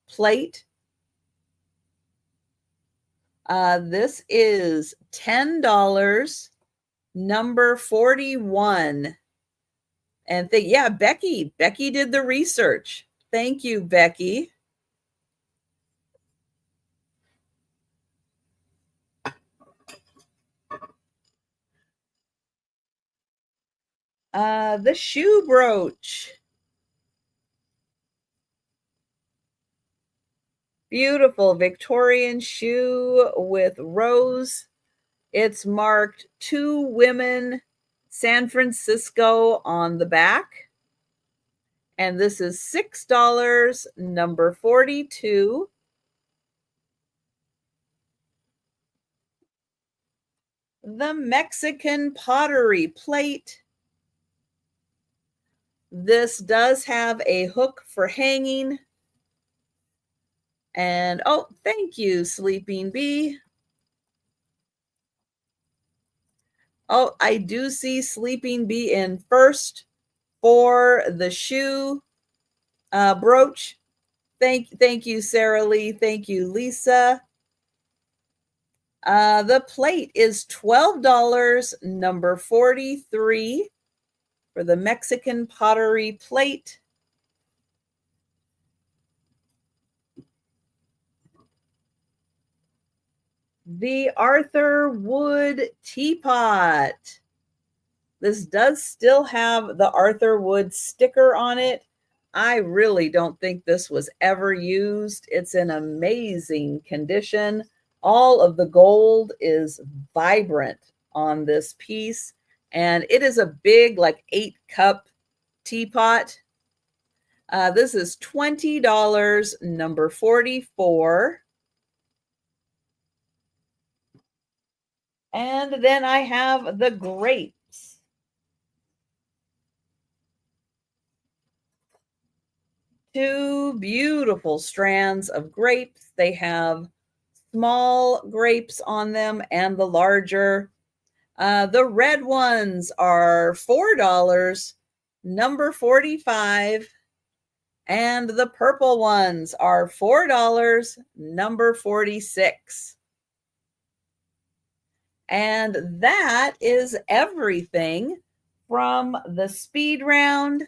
plate. This is $10, number 41. And yeah, Becky did the research. Thank you, Becky. The shoe brooch. Beautiful Victorian shoe with rose. It's marked "To Women, San Francisco" on the back. And this is $6, number 42. The Mexican pottery plate. This does have a hook for hanging. And oh, thank you, Sleeping Bee. Oh, I do see Sleeping Bee in first for the shoe brooch. Thank you, Sarah Lee. Thank you, Lisa. The plate is $12, number 43 for the Mexican pottery plate. The Arthur Wood teapot. This does still have the Arthur Wood sticker on it. I really don't think this was ever used. It's in amazing condition. All of the gold is vibrant on this piece. And it is a big, like 8-cup teapot. This is $20, number 44. And then I have the grapes. Two beautiful strands of grapes. They have small grapes on them and the larger. The red ones are $4, number 45. And the purple ones are $4, number 46. And that is everything from the speed round.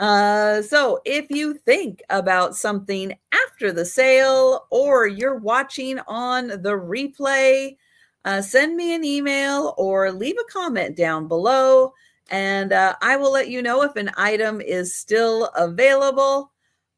So if you think about something after the sale or you're watching on the replay, send me an email or leave a comment down below, and I will let you know if an item is still available.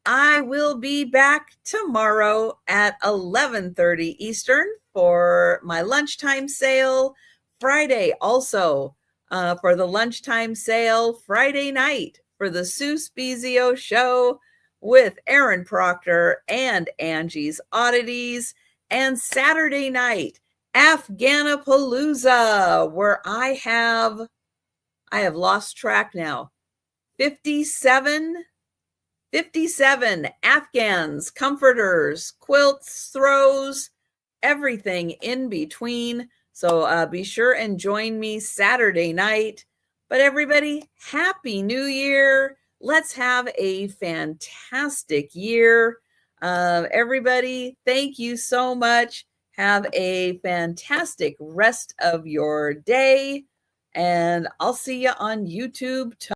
I will be back tomorrow at 11:30 Eastern for my lunchtime sale. Friday also for the lunchtime sale. Friday night for the Sue Spezio show with Aaron Proctor and Angie's Oddities. And Saturday night, Afghanapalooza, where I have lost track now. 57 Afghans, comforters, quilts, throws, everything in between. So be sure and join me Saturday night. But everybody, Happy New Year. Let's have a fantastic year. Everybody, thank you so much. Have a fantastic rest of your day. And I'll see you on YouTube tomorrow.